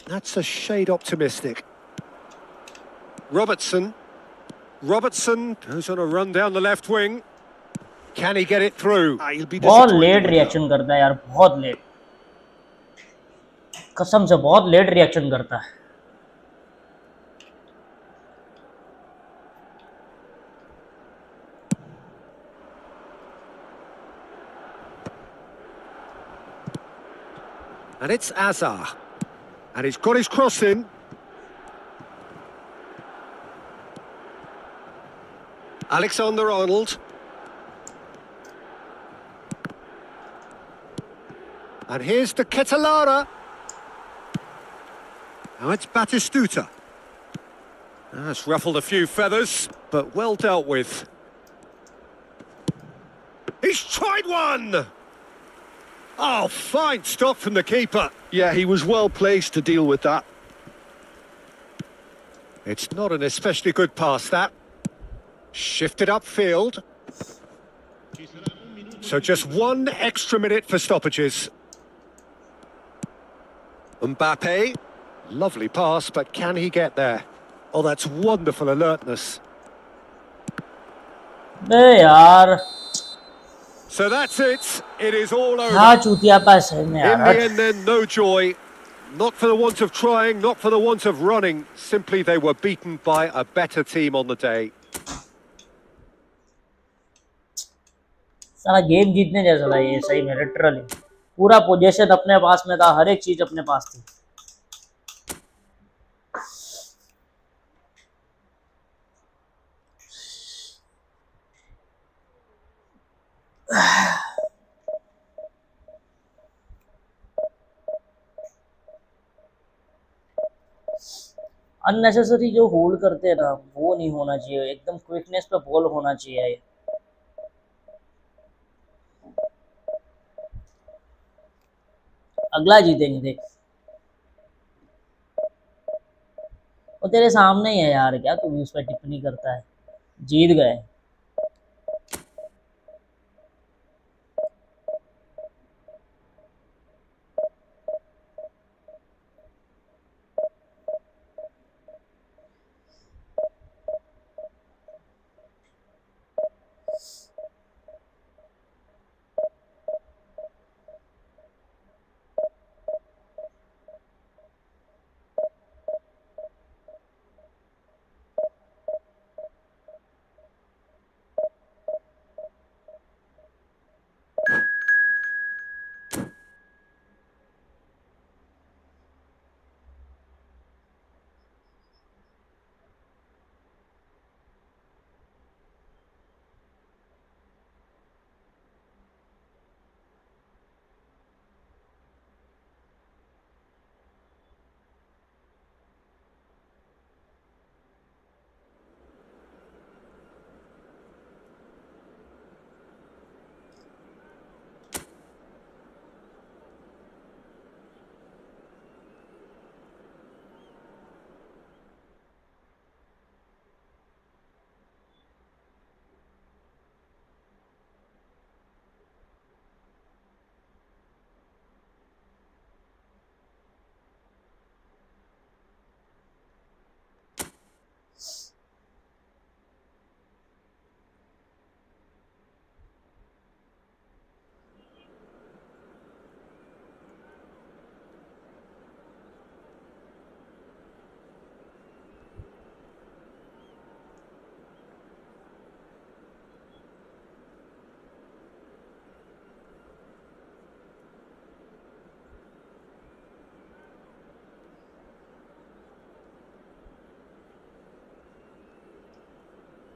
That's a shade optimistic. Robertson. Robertson goes on a run down the left wing. Can he get it through? He'll be बहुत disappointed late with reaction करता है यार, बहुत late, कसम से बहुत late reaction करता है. And it's Azar. And he's got his cross in. Alexander-Arnold. And here's De Ketelaere. Now it's Batistuta. That's ruffled a few feathers, but well dealt with. He's tried one! Oh, fine stop from the keeper. Yeah, he was well placed to deal with that. It's not an especially good pass, that. Shifted upfield. So just 1 extra minute for stoppages. Mbappe. Lovely pass, but can he get there? Oh, that's wonderful alertness. बे यार, So that's it. It is all over. हाँ चूतिया पास है में In the यार. end, then, no joy. Not for the want of trying, not for the want of running. Simply, they were beaten by a better team on the day. सारा game जीतने जैसा था ये, सही में लिटरली. पूरा position अपने पास में था, हर एक चीज अपने पास थी. अननेसेसरी जो होल्ड करते हैं ना, वो नहीं होना चाहिए. एकदम क्विकनेस पे बॉल होना चाहिए. अगला जीतेंगे देख. वो तेरे सामने ही है यार, क्या तू भी उस पर टिप्पणी करता है. जीत गए.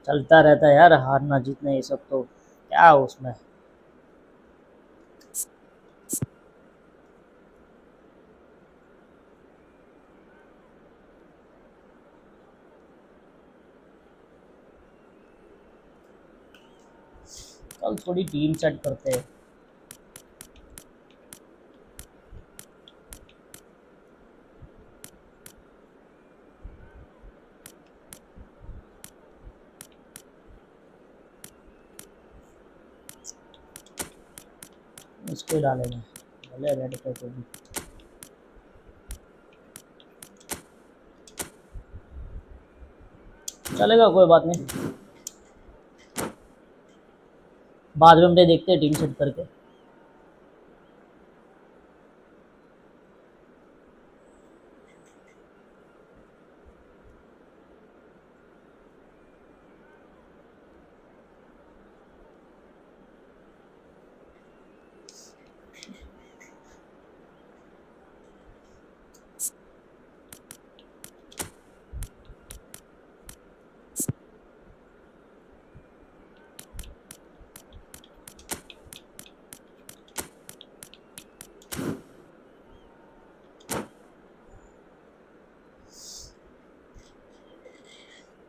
चलता रहता है यार, हारना जीतना ये सब तो क्या उसमें। कल थोड़ी टीम सेट करते हैं। इसको डालेंगे भले रेड पे को भी। चलेगा, कोई बात नहीं, बाद में हमने देखते हैं टीम सेट करके।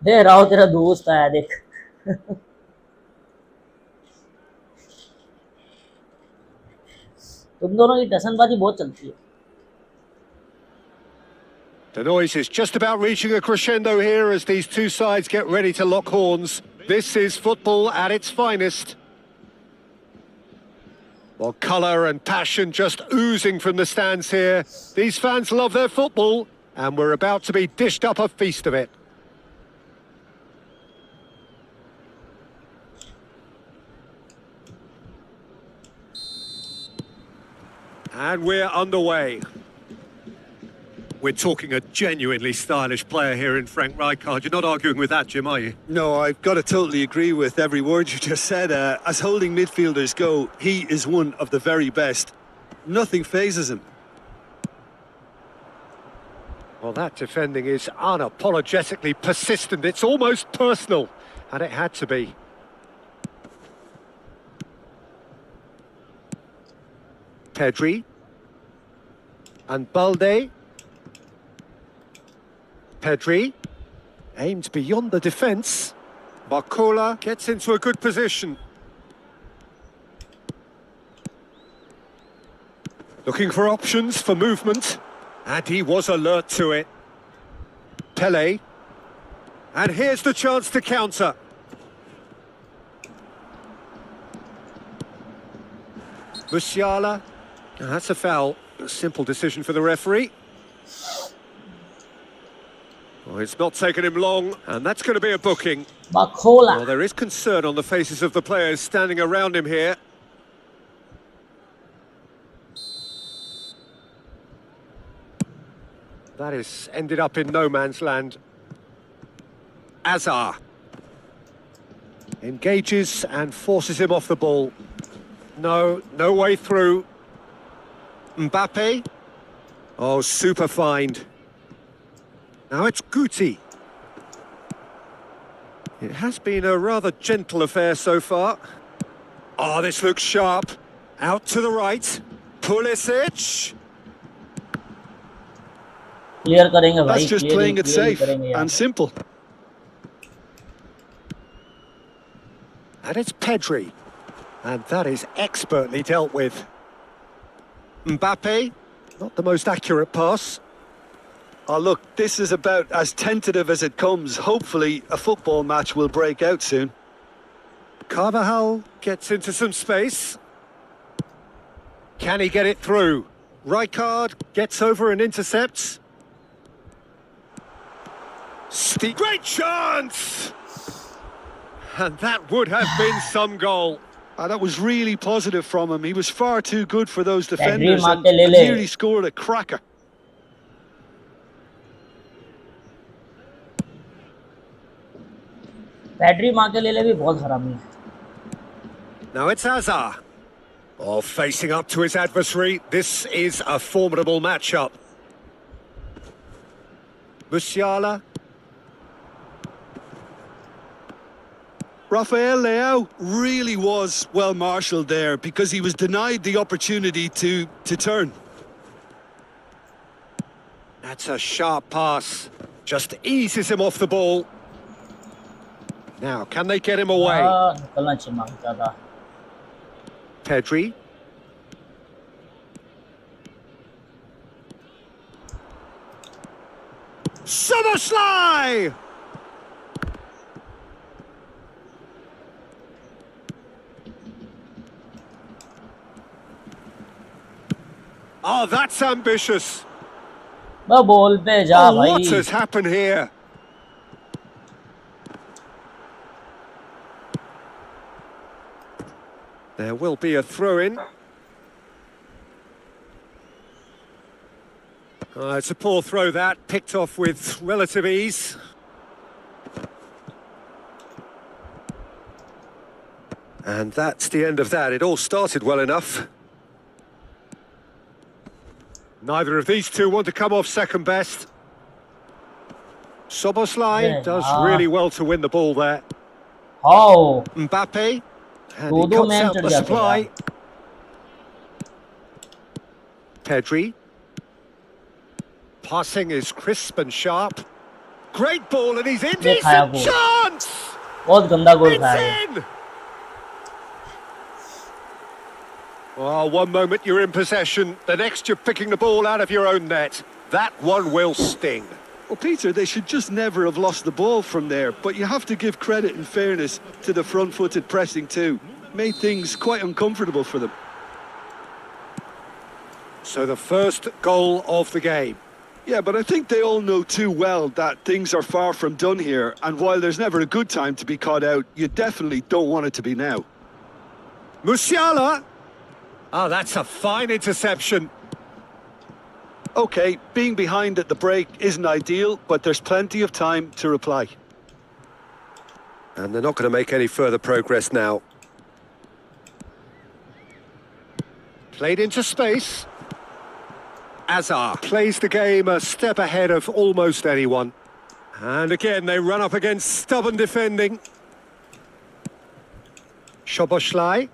दे राव तेरा दोस्त आया देख। तुम दोनों की टसनबाजी बहुत चलती है। The noise is just about reaching a crescendo here as these two sides get ready to lock horns. This is football at its finest. Well, colour and passion just oozing from the stands here. These fans love their football, and we're about to be dished up a feast of it. And we're underway. We're talking a genuinely stylish player here in Frank Rijkaard. You're not arguing with that, Jim, are you? No, I've got to totally agree with every word you just said. As holding midfielders go, he is one of the very best. Nothing phases him. Well, that defending is unapologetically persistent. It's almost personal, and it had to be. Pedri. And Balde. Pedri. Aimed beyond the defence. Barcola gets into a good position. Looking for options for movement. And he was alert to it. Pele. And here's the chance to counter. Musiala. That's a foul. A simple decision for the referee. Well, it's not taken him long, and that's going to be a booking. Barcola. Well, there is concern on the faces of the players standing around him here. That is ended up in no man's land. Azar engages and forces him off the ball. No way through. Mbappe. Oh, super find. Now it's Guti. It has been a rather gentle affair so far. Oh, this looks sharp. Out to the right. Pulisic. Clear करेंगे भाई, That's just playing it safe करेंगे and simple. And it's Pedri. And that is expertly dealt with. Mbappe, not the most accurate pass. Oh, look, this is about as tentative as it comes. Hopefully, a football match will break out soon. Carvajal gets into some space. Can he get it through? Rijkaard gets over and intercepts. Great chance! And that would have been some goal. That was really positive from him. He was far too good for those Pedri defenders and Makelele. nearly scored a cracker. पैड्री माँ के लिए भी बहुत हरामी है। Now it's Azar. Oh, facing up to his adversary. This is a formidable matchup. Musiala. Rafael Leao really was well marshalled there because he was denied the opportunity to turn. That's a sharp pass. Just eases him off the ball. Now, can they get him away? निकलना चाहिए मांगता था. Pedri. Szoboszlai! Oh, that's ambitious. बस ball पे जा Oh, what भाई. has happened here? There will be a throw-in. It's a poor throw that, picked off with relative ease. And that's the end of that. It all started well enough. Neither of these two want to come off second best. Szoboszlai does really well to win the ball there. How? Mbappe, and he दो cuts man out चढ़ the जाते supply. Pedri. Passing is crisp and sharp. Great ball, and he's in. ये खाया Decent गोल. chance! बहुत गंदा गोल खाया. It's in! Well, one moment you're in possession, the next you're picking the ball out of your own net. That one will sting. Well, Peter, they should just never have lost the ball from there, but you have to give credit and fairness to the front-footed pressing too. Made things quite uncomfortable for them. So the first goal of the game. Yeah, but I think they all know too well that things are far from done here, and while there's never a good time to be caught out, you definitely don't want it to be now. Musiala! Oh, that's a fine interception. OK, being behind at the break isn't ideal, but there's plenty of time to reply. And they're not going to make any further progress now. Played into space. Azar plays the game a step ahead of almost anyone. And again, they run up against stubborn defending. Szoboszlai.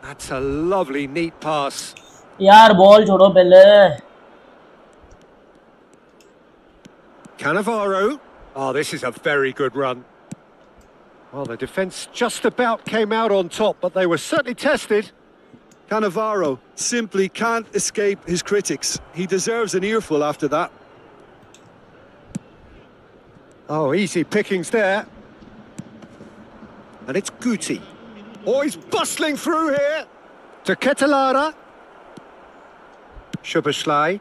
That's a lovely, neat pass. यार ball छोड़ो पहले. Cannavaro. Oh, this is a very good run. Well, the defence just about came out on top, but they were certainly tested. Cannavaro simply can't escape his critics. He deserves an earful after that. Oh, easy pickings there. And it's Guti. Oh, he's bustling through here. To Ketelara. Szoboszlai.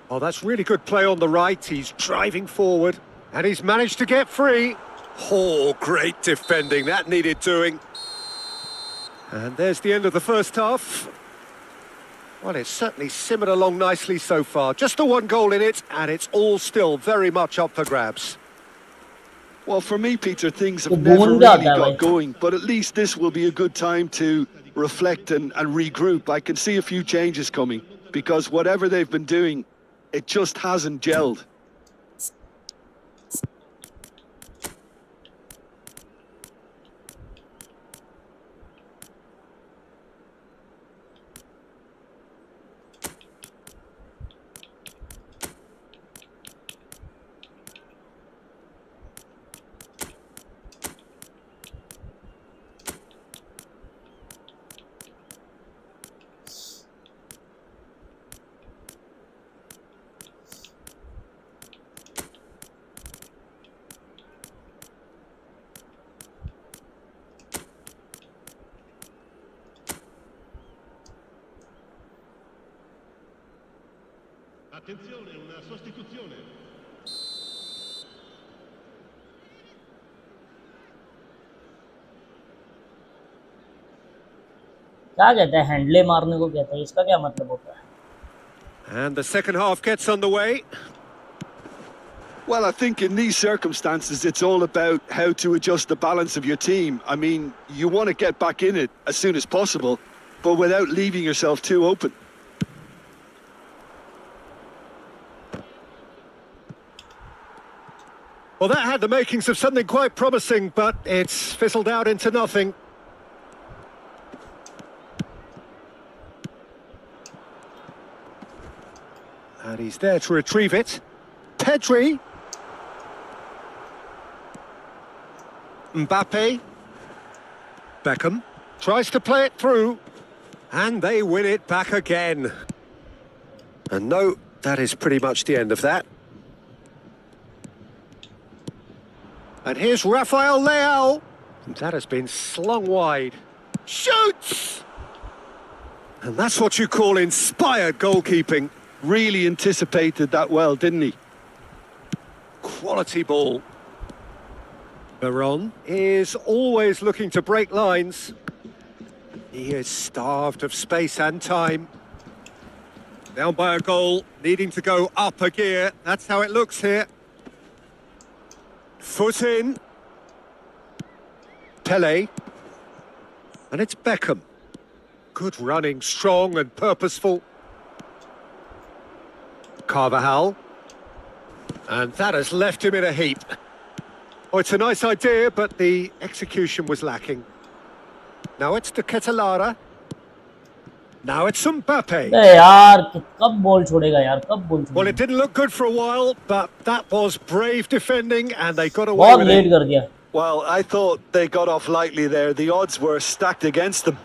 Oh, that's really good play on the right. He's driving forward. And he's managed to get free. Oh, great defending. That needed doing. And there's the end of the first half. Well, it's certainly simmered along nicely so far. Just the one goal in it, and it's all still very much up for grabs. Well, for me, Peter, things have never really got going, but at least this will be a good time to reflect and regroup. I can see a few changes coming, because whatever they've been doing, it just hasn't gelled. Attenzione, una sostituzione. क्या कहते हैं handle मारने को कहते हैं इसका क्या मतलब होता है? And the second half gets underway. Well, I think in these circumstances, it's all about how to adjust the balance of your team. I mean, you want to get back in it as soon as possible, but without leaving yourself too open. Well, that had the makings of something quite promising, but it's fizzled out into nothing. And he's there to retrieve it. Pedri. Mbappe. Beckham tries to play it through. And they win it back again. And no, that is pretty much the end of that. And here's Rafael Leao. That has been slung wide. Shoots! And that's what you call inspired goalkeeping. Really anticipated that well, didn't he? Quality ball. Veron is always looking to break lines. He is starved of space and time. Down by a goal, needing to go up a gear. That's how it looks here. Foot in. Pele. And it's Beckham. Good running, strong and purposeful. Carvajal. And that has left him in a heap. Oh, it's a nice idea, but the execution was lacking. Now it's De Ketelaere. Now it's Mbappe. यार कब ball छोड़ेगा यार कब ball Well, it छोड़ेगा didn't look good for a while, but that was brave defending, and they got away बहुत with late it. कर दिया Well, I thought they got off lightly there. The odds were stacked against them.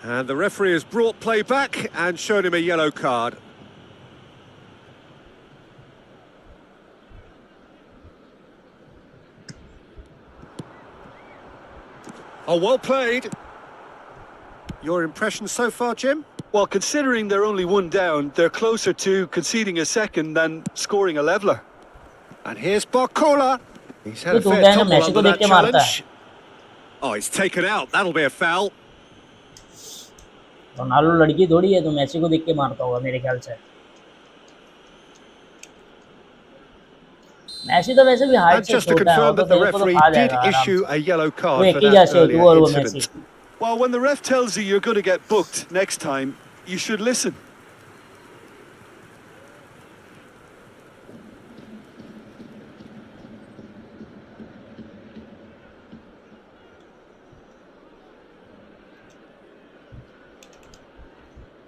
And the referee has brought play back and shown him a yellow card. Oh, well played. Your impression so far, Jim? Well, considering they're only one down, they're closer to conceding a second than scoring a leveller. And here's Barcola. He's had a तू fair बहन tumble Massey under को देख that के मारता है challenge. Oh, he's taken out. That'll be a foul. Ronaldo लड़की थोड़ी है तो मैसी को देख के मारता होगा मेरे ख्याल से मैसी तो वैसे भी हाइट And से just to छोटा है वो confirm तो that the तेरे को तो referee खा did जाएगा आराम issue से a yellow वो card एक for ही that जैसे earlier तू और वो incident. Massey Well, when the ref tells you you're going to get booked next time, you should listen.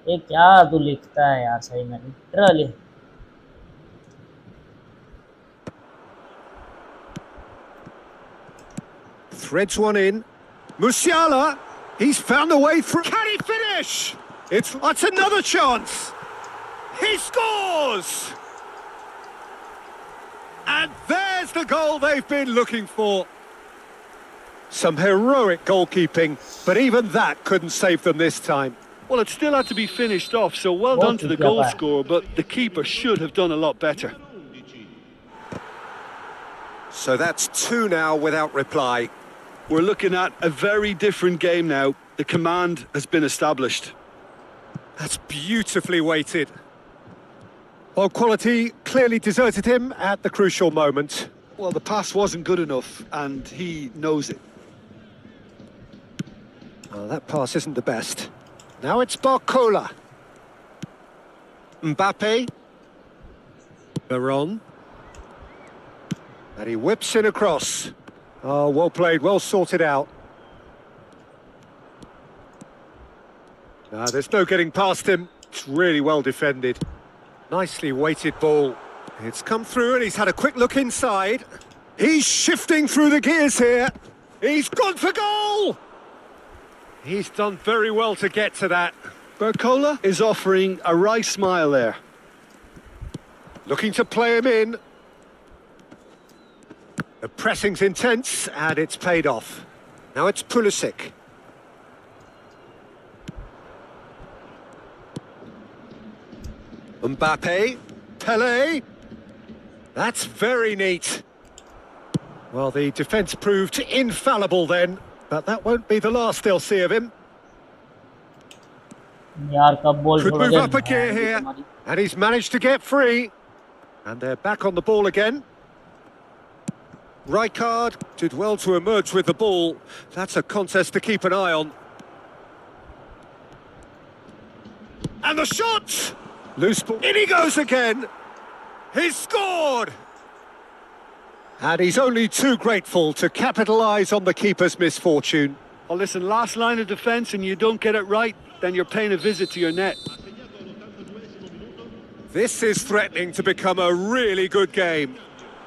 ये क्या तू लिखता है यार सही में literally Threads one in. Musiala, he's found a way through. Can he finish? That's another chance. He scores! And there's the goal they've been looking for. Some heroic goalkeeping, but even that couldn't save them this time. Well, it still had to be finished off, so well बहुत done to the ठीक goal है scorer, but the keeper should have done a lot better. So that's two now without reply. We're looking at a very different game now. The command has been established. That's beautifully weighted. Well, quality clearly deserted him at the crucial moment. Well, the pass wasn't good enough, and he knows it. Oh, that pass isn't the best. Now it's Barcola. Mbappe. Veron. And he whips in across. Oh, well played, well sorted out. There's no getting past him. It's really well defended. Nicely weighted ball. It's come through and he's had a quick look inside. He's shifting through the gears here. He's gone for goal! He's done very well to get to that. Barcola is offering a wry smile there. Looking to play him in. The pressing's intense and it's paid off. Now it's Pulisic. Mbappe. Pele. That's very neat. Well, the defence proved infallible then, but that won't be the last they'll see of him. यार कब ball Could move छोड़ोगे up a gear here, and he's managed to get free. And they're back on the ball again. Rijkaard did well to emerge with the ball. That's a contest to keep an eye on. And the shot! Loose ball. In he goes again! He's scored! And he's only too grateful to capitalise on the keeper's misfortune. Well, listen, last line of defence and you don't get it right, then you're paying a visit to your net. This is threatening to become a really good game.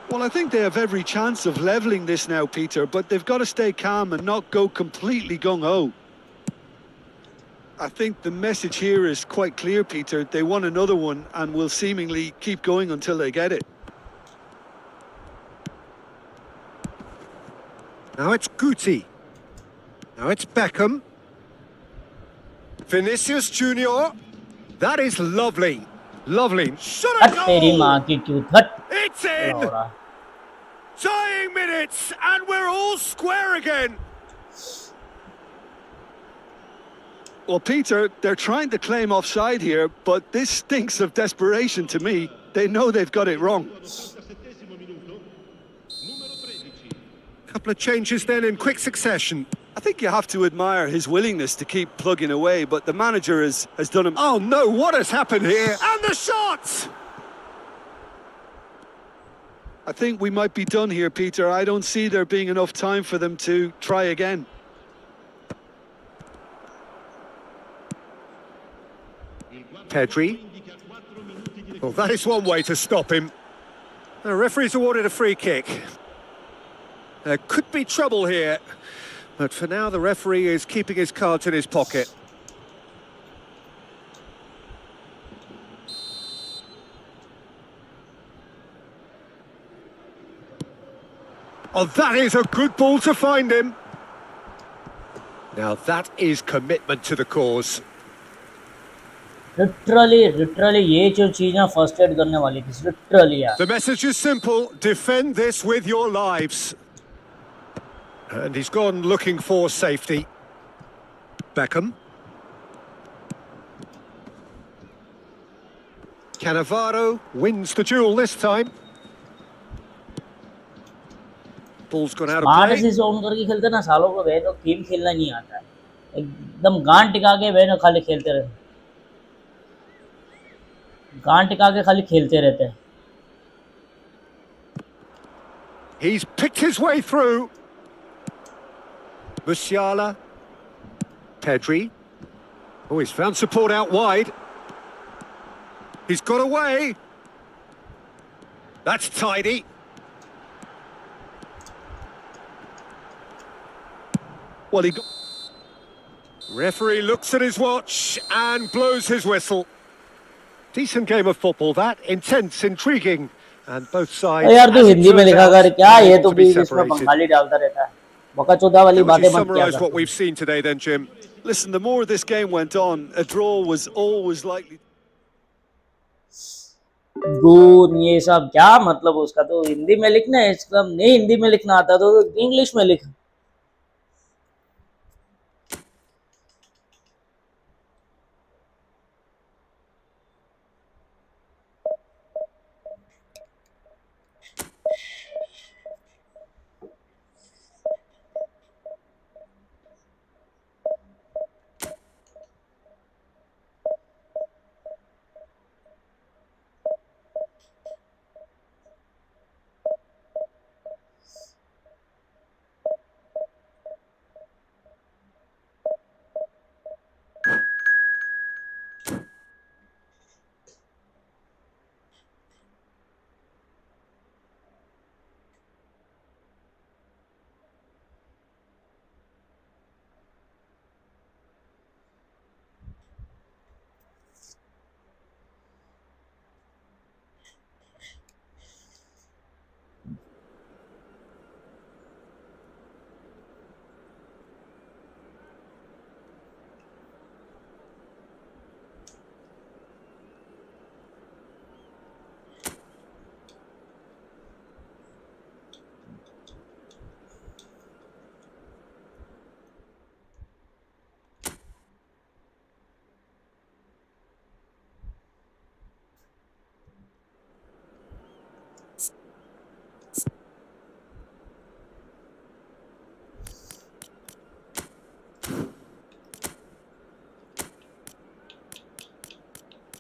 Well, I think they have every chance of levelling this now, Peter, but they've got to stay calm and not go completely gung-ho. I think the message here is quite clear, Peter. They want another one and will seemingly keep going until they get it. Now it's Guti. Now it's Beckham. Vinicius Junior. That is lovely. Lovely. Shot a तेरी माँ goal! की cute हट It's in! Dying minutes, and we're all square again. Well, Peter, they're trying to claim offside here, but this stinks of desperation to me. They know they've got it wrong. Couple of changes then in quick succession. I think you have to admire his willingness to keep plugging away, but the manager has done him... Oh no, what has happened here? And the shot! I think we might be done here, Peter. I don't see there being enough time for them to try again. Pedri. Well, that is one way to stop him. The referee's awarded a free kick. There could be trouble here, but for now the referee is keeping his cards in his pocket. Oh, that is a good ball to find him. Now that is commitment to the cause. Literally ये जो चीज़ें first aid करने वाली थी literally यार. The message is simple: defend this with your lives. And he's gone looking for safety. Beckham. Cannavaro wins the duel this time. Ball's gone out of बाहर play. से zone करके खेलते ना सालों को वे तो गेम खेलना नहीं आता है. एकदम गांड टिका के वे ना खाली खेलते रहते. गांड टिका के खाली खेलते रहते हैं. He's picked his way through. Musiala. Pedri. Oh, he's found support out wide. He's got away. That's tidy. Well, Referee looks at his watch and blows his whistle. Decent game of football, that. Intense, intriguing, and both sides. यार तू as it Hindi में turns लिखा out, कर क्या ये able तो to be भी इसमें separated. बंगाली डालता रहता है. बकाचोदा वाली How would बातें you मत किया summarise कर. what we've seen today then, Jim? listen, the more this game went on, a draw was always likely... good ये सब क्या मतलब उसका तो हिंदी में लिखना है. इसका नहीं हिंदी में लिखना आता तो इंग्लिश में लिख.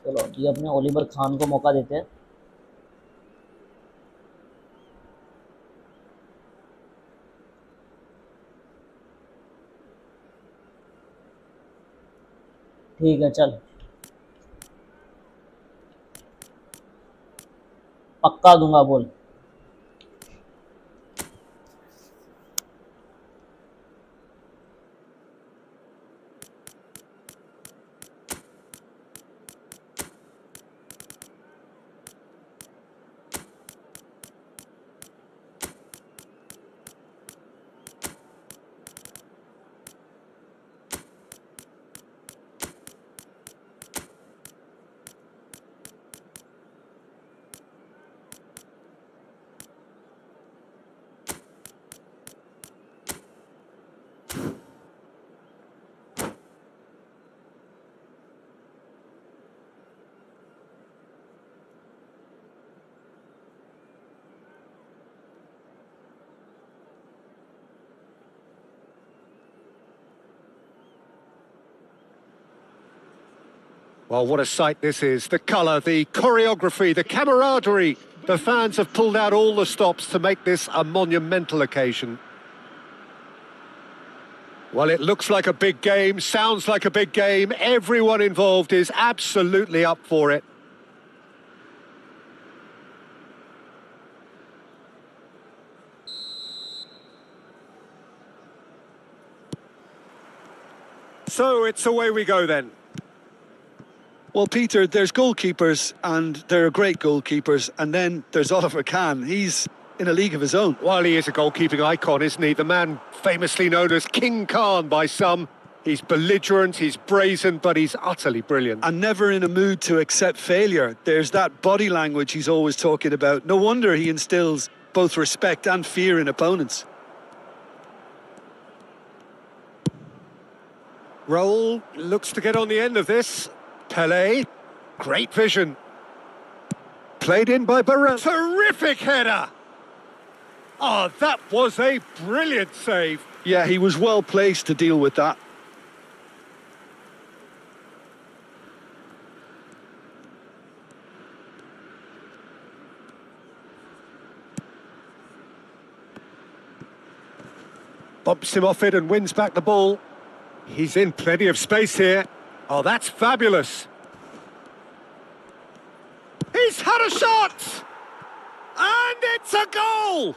चलो ये अपने ओलिवर खान को मौका देते हैं. ठीक है चल, पक्का दूंगा बोल। Well, what a sight this is. The colour, the choreography, the camaraderie. The fans have pulled out all the stops to make this a monumental occasion. Well, it looks like a big game, sounds like a big game. Everyone involved is absolutely up for it. So it's away we go then. Well, Peter, there's goalkeepers, and there are great goalkeepers, and then there's Oliver Kahn. He's in a league of his own. Well, he is a goalkeeping icon, isn't he? The man famously known as King Khan by some. He's belligerent, he's brazen, but he's utterly brilliant. And never in a mood to accept failure. There's that body language he's always talking about. No wonder he instills both respect and fear in opponents. Raul looks to get on the end of this. Pelé, great vision. Played in by Barrel. Terrific header! Oh, that was a brilliant save. Yeah, he was well placed to deal with that. Bumps him off it and wins back the ball. He's in plenty of space here. Oh, that's fabulous. He's had a shot! And it's a goal!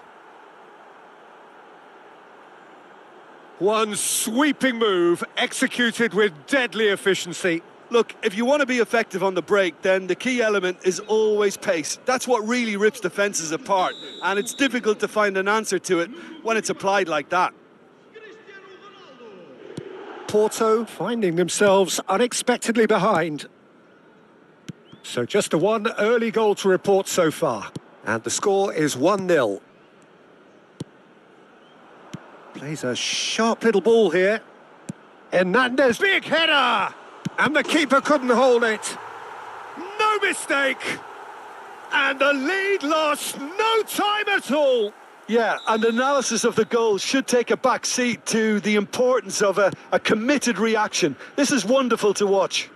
One sweeping move, executed with deadly efficiency. Look, if you want to be effective on the break, then the key element is always pace. That's what really rips defences apart, and it's difficult to find an answer to it when it's applied like that. Porto finding themselves unexpectedly behind. So just the one early goal to report so far. And the score is 1-0. Plays a sharp little ball here. Hernandez, big header! And the keeper couldn't hold it. No mistake! And the lead lost no time at all. Yeah, and analysis of the goal should take a back seat to the importance of a committed reaction. This is wonderful to watch.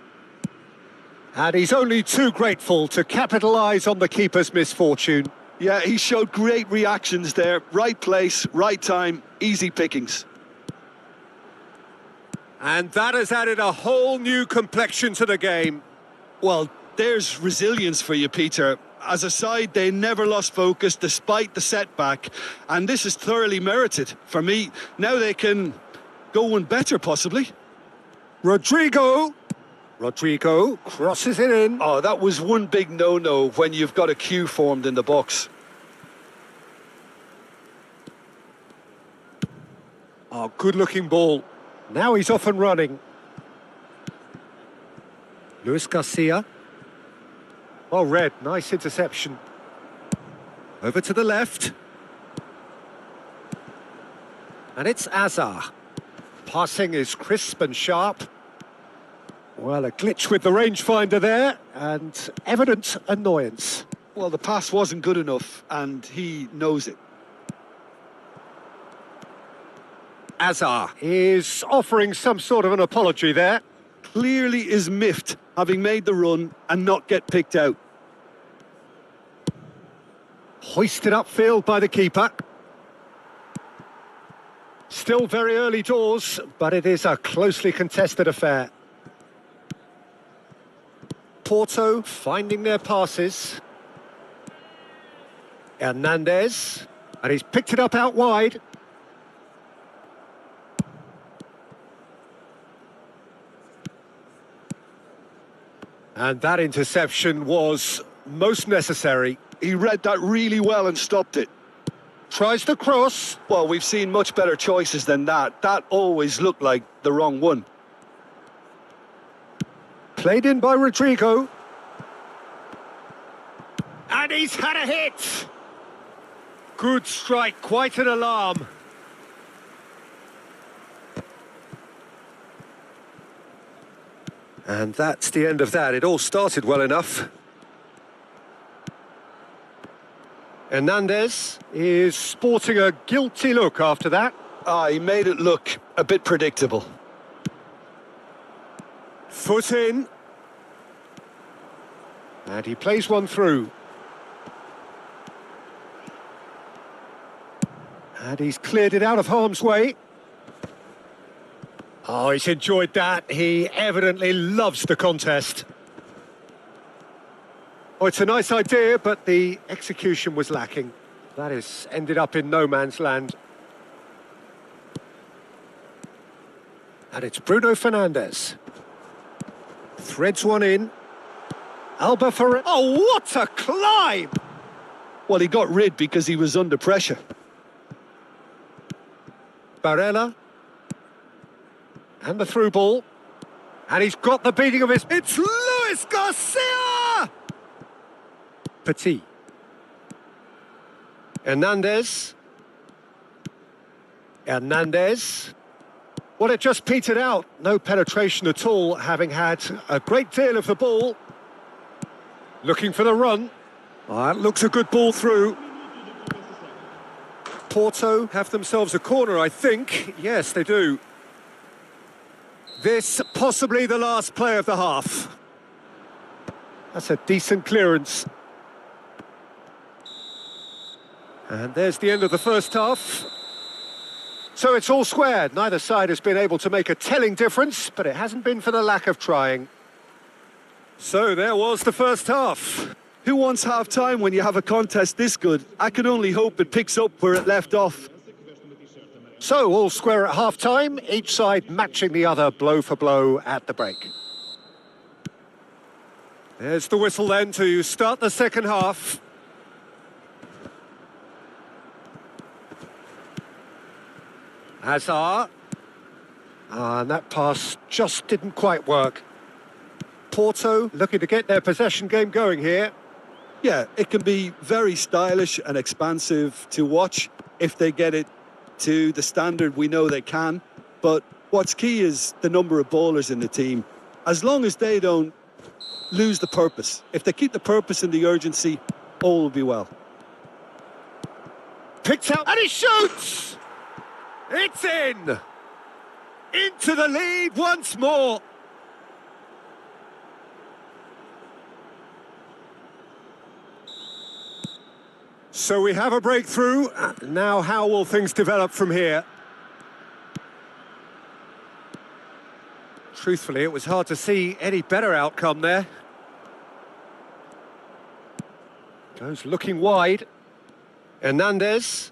And he's only too grateful to capitalise on the keeper's misfortune. Yeah, he showed great reactions there. Right place, right time, easy pickings. And that has added a whole new complexion to the game. Well, there's resilience for you, Peter. As a side, they never lost focus despite the setback, and this is thoroughly merited. For me, now they can go one better, possibly. Rodrigo crosses it in. Oh, that was one big no-no when you've got a queue formed in the box. Oh, good-looking ball. Now he's off and running. Luis Garcia. Oh, Red, nice interception. Over to the left. And it's Azar. Passing is crisp and sharp. Well, a glitch with the rangefinder there, and evident annoyance. Well, the pass wasn't good enough, and he knows it. Azar is offering some sort of an apology there. Clearly is miffed, having made the run and not get picked out. Hoisted upfield by the keeper. Still very early doors, but it is a closely contested affair. Porto finding their passes. Hernandez, and he's picked it up out wide. And that interception was most necessary. He read that really well and stopped it. Tries the cross. Well, we've seen much better choices than that. That always looked like the wrong one. Played in by Rodrigo. And he's had a hit. Good strike, quite an alarm. And that's the end of that. It all started well enough. Hernandez is sporting a guilty look after that. He made it look a bit predictable. Foot in. And he plays one through. And he's cleared it out of harm's way. Oh, he's enjoyed that. He evidently loves the contest. Oh, it's a nice idea, but the execution was lacking. That has ended up in no man's land. And it's Bruno Fernandes. Threads one in. Alba Ferrer. Oh, what a climb! Well, he got rid because he was under pressure. Barella. And the through ball. And he's got the beating of his... It's Luis Garcia! Petit. Hernandez. Hernandez. Well, it just petered out. No penetration at all, having had a great deal of the ball. Looking for the run. Oh, that looks a good ball through. Porto have themselves a corner, I think. Yes, they do. This possibly the last play of the half. That's a decent clearance. And there's the end of the first half. So it's all squared. Neither side has been able to make a telling difference, but it hasn't been for the lack of trying. So there was the first half. Who wants half-time when you have a contest this good? I can only hope it picks up where it left off. So all square at half-time, each side matching the other blow for blow at the break. There's the whistle then to start the second half. Hazard. And that pass just didn't quite work. Porto looking to get their possession game going here. Yeah, it can be very stylish and expansive to watch if they get it to the standard we know they can. But what's key is the number of ballers in the team. As long as they don't lose the purpose, if they keep the purpose and the urgency, all will be well. Picked out and he shoots! It's in! Into the lead once more. So we have a breakthrough. Now how will things develop from here? Truthfully, it was hard to see any better outcome there. Goes looking wide. Hernandez.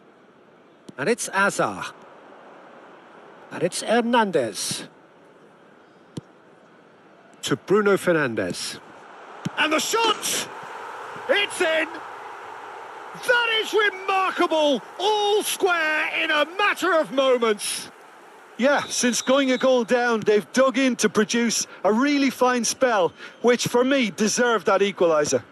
And it's Hazard. And it's Hernandez. To Bruno Fernandes. And the shot! It's in! That is remarkable! All square in a matter of moments. Yeah, since going a goal down, they've dug in to produce a really fine spell, which for me deserved that equaliser.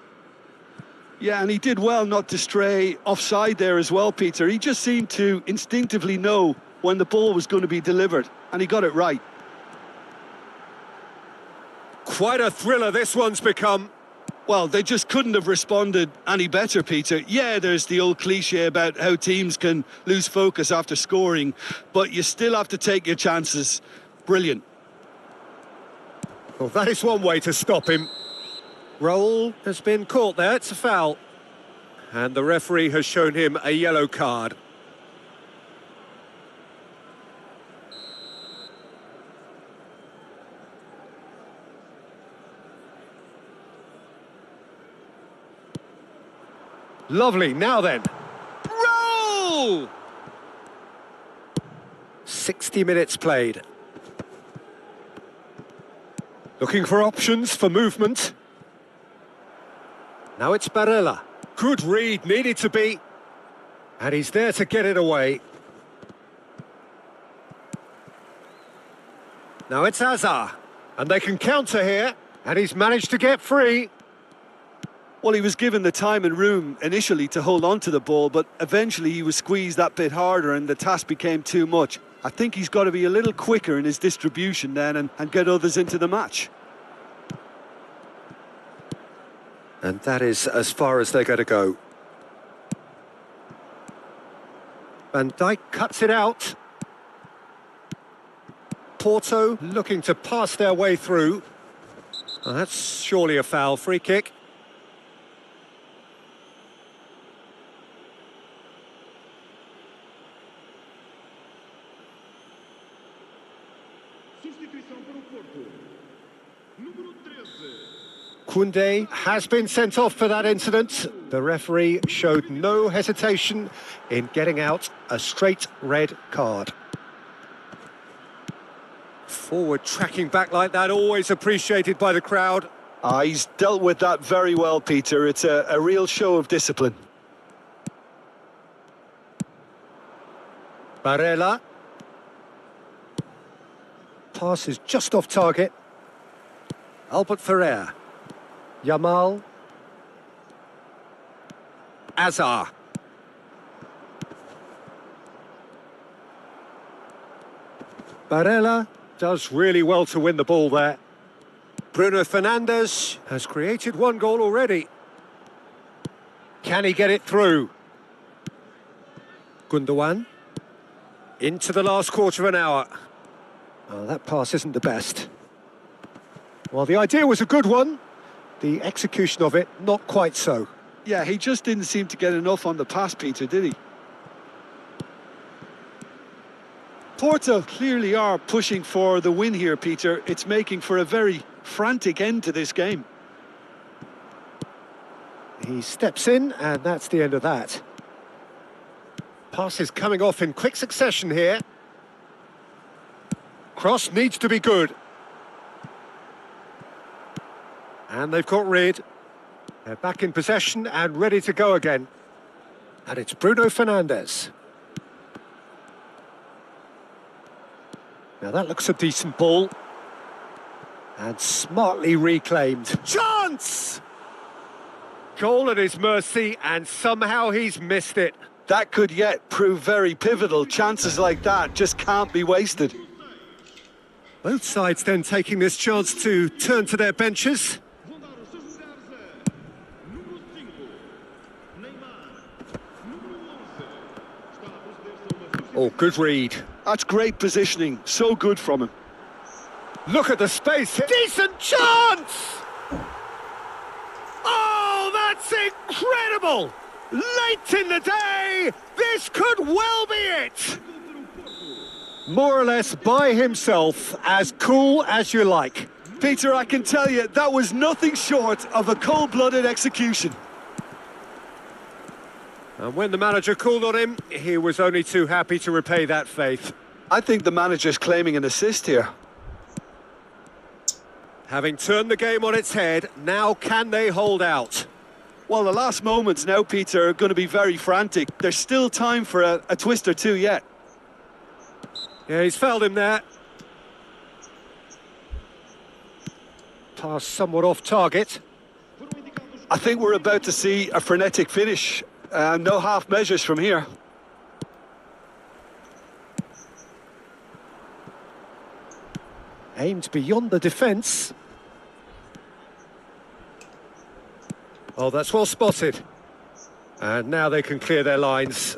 Yeah, and he did well not to stray offside there as well, Peter. He just seemed to instinctively know when the ball was going to be delivered, and he got it right. Quite a thriller this one's become. Well, they just couldn't have responded any better, Peter. Yeah, there's the old cliche about how teams can lose focus after scoring, but you still have to take your chances. Brilliant. Well, that is one way to stop him. Raul has been caught there, it's a foul. And the referee has shown him a yellow card. Lovely, now then. Roll! 60 minutes played. Looking for options for movement. Now it's Barella. Good read, needed to be. And he's there to get it away. Now it's Hazard. And they can counter here. And he's managed to get free. Well, he was given the time and room initially to hold on to the ball, but eventually he was squeezed that bit harder and the task became too much. I think he's got to be a little quicker in his distribution then and get others into the match. And that is as far as they're going to go. Van Dijk cuts it out. Porto looking to pass their way through. Oh, that's surely a foul. Free kick. Substituição para o Porto. Número 13. Koundé has been sent off for that incident. The referee showed no hesitation in getting out a straight red card. Forward tracking back like that, always appreciated by the crowd. He's dealt with that very well, Peter. It's a real show of discipline. Barella. Pass is just off target. Albert Ferrer. Yamal. Azar. Barella does really well to win the ball there. Bruno Fernandes has created one goal already. Can he get it through? Gundogan. Into the last quarter of an hour. Oh, that pass isn't the best. Well, the idea was a good one. The execution of it, not quite so. Yeah, he just didn't seem to get enough on the pass, Peter, did he? Porto clearly are pushing for the win here, Peter. It's making for a very frantic end to this game. He steps in, and that's the end of that. Passes coming off in quick succession here. Cross needs to be good. And they've got rid. They're back in possession and ready to go again. And it's Bruno Fernandes. Now that looks a decent ball. And smartly reclaimed. Chance! Goal at his mercy, and somehow he's missed it. That could yet prove very pivotal. Chances like that just can't be wasted. Both sides then taking this chance to turn to their benches. Vão dar os seus lugares a número 5, Neymar. Número 11, está a proceder-se a uma substituição. Oh, good read. That's great positioning. So good from him. Look at the space. Decent chance! Oh, that's incredible! Late in the day, this could well be it! More or less by himself, as cool as you like. Peter, I can tell you, that was nothing short of a cold-blooded execution. And when the manager called on him, he was only too happy to repay that faith. I think the manager's claiming an assist here. Having turned the game on its head, now can they hold out? Well, the last moments now, Peter, are going to be very frantic. There's still time for a twist or two yet. Yeah, he's fouled him there. Pass somewhat off target. I think we're about to see a frenetic finish. No half measures from here. Aimed beyond the defence. Oh, that's well spotted. And now they can clear their lines.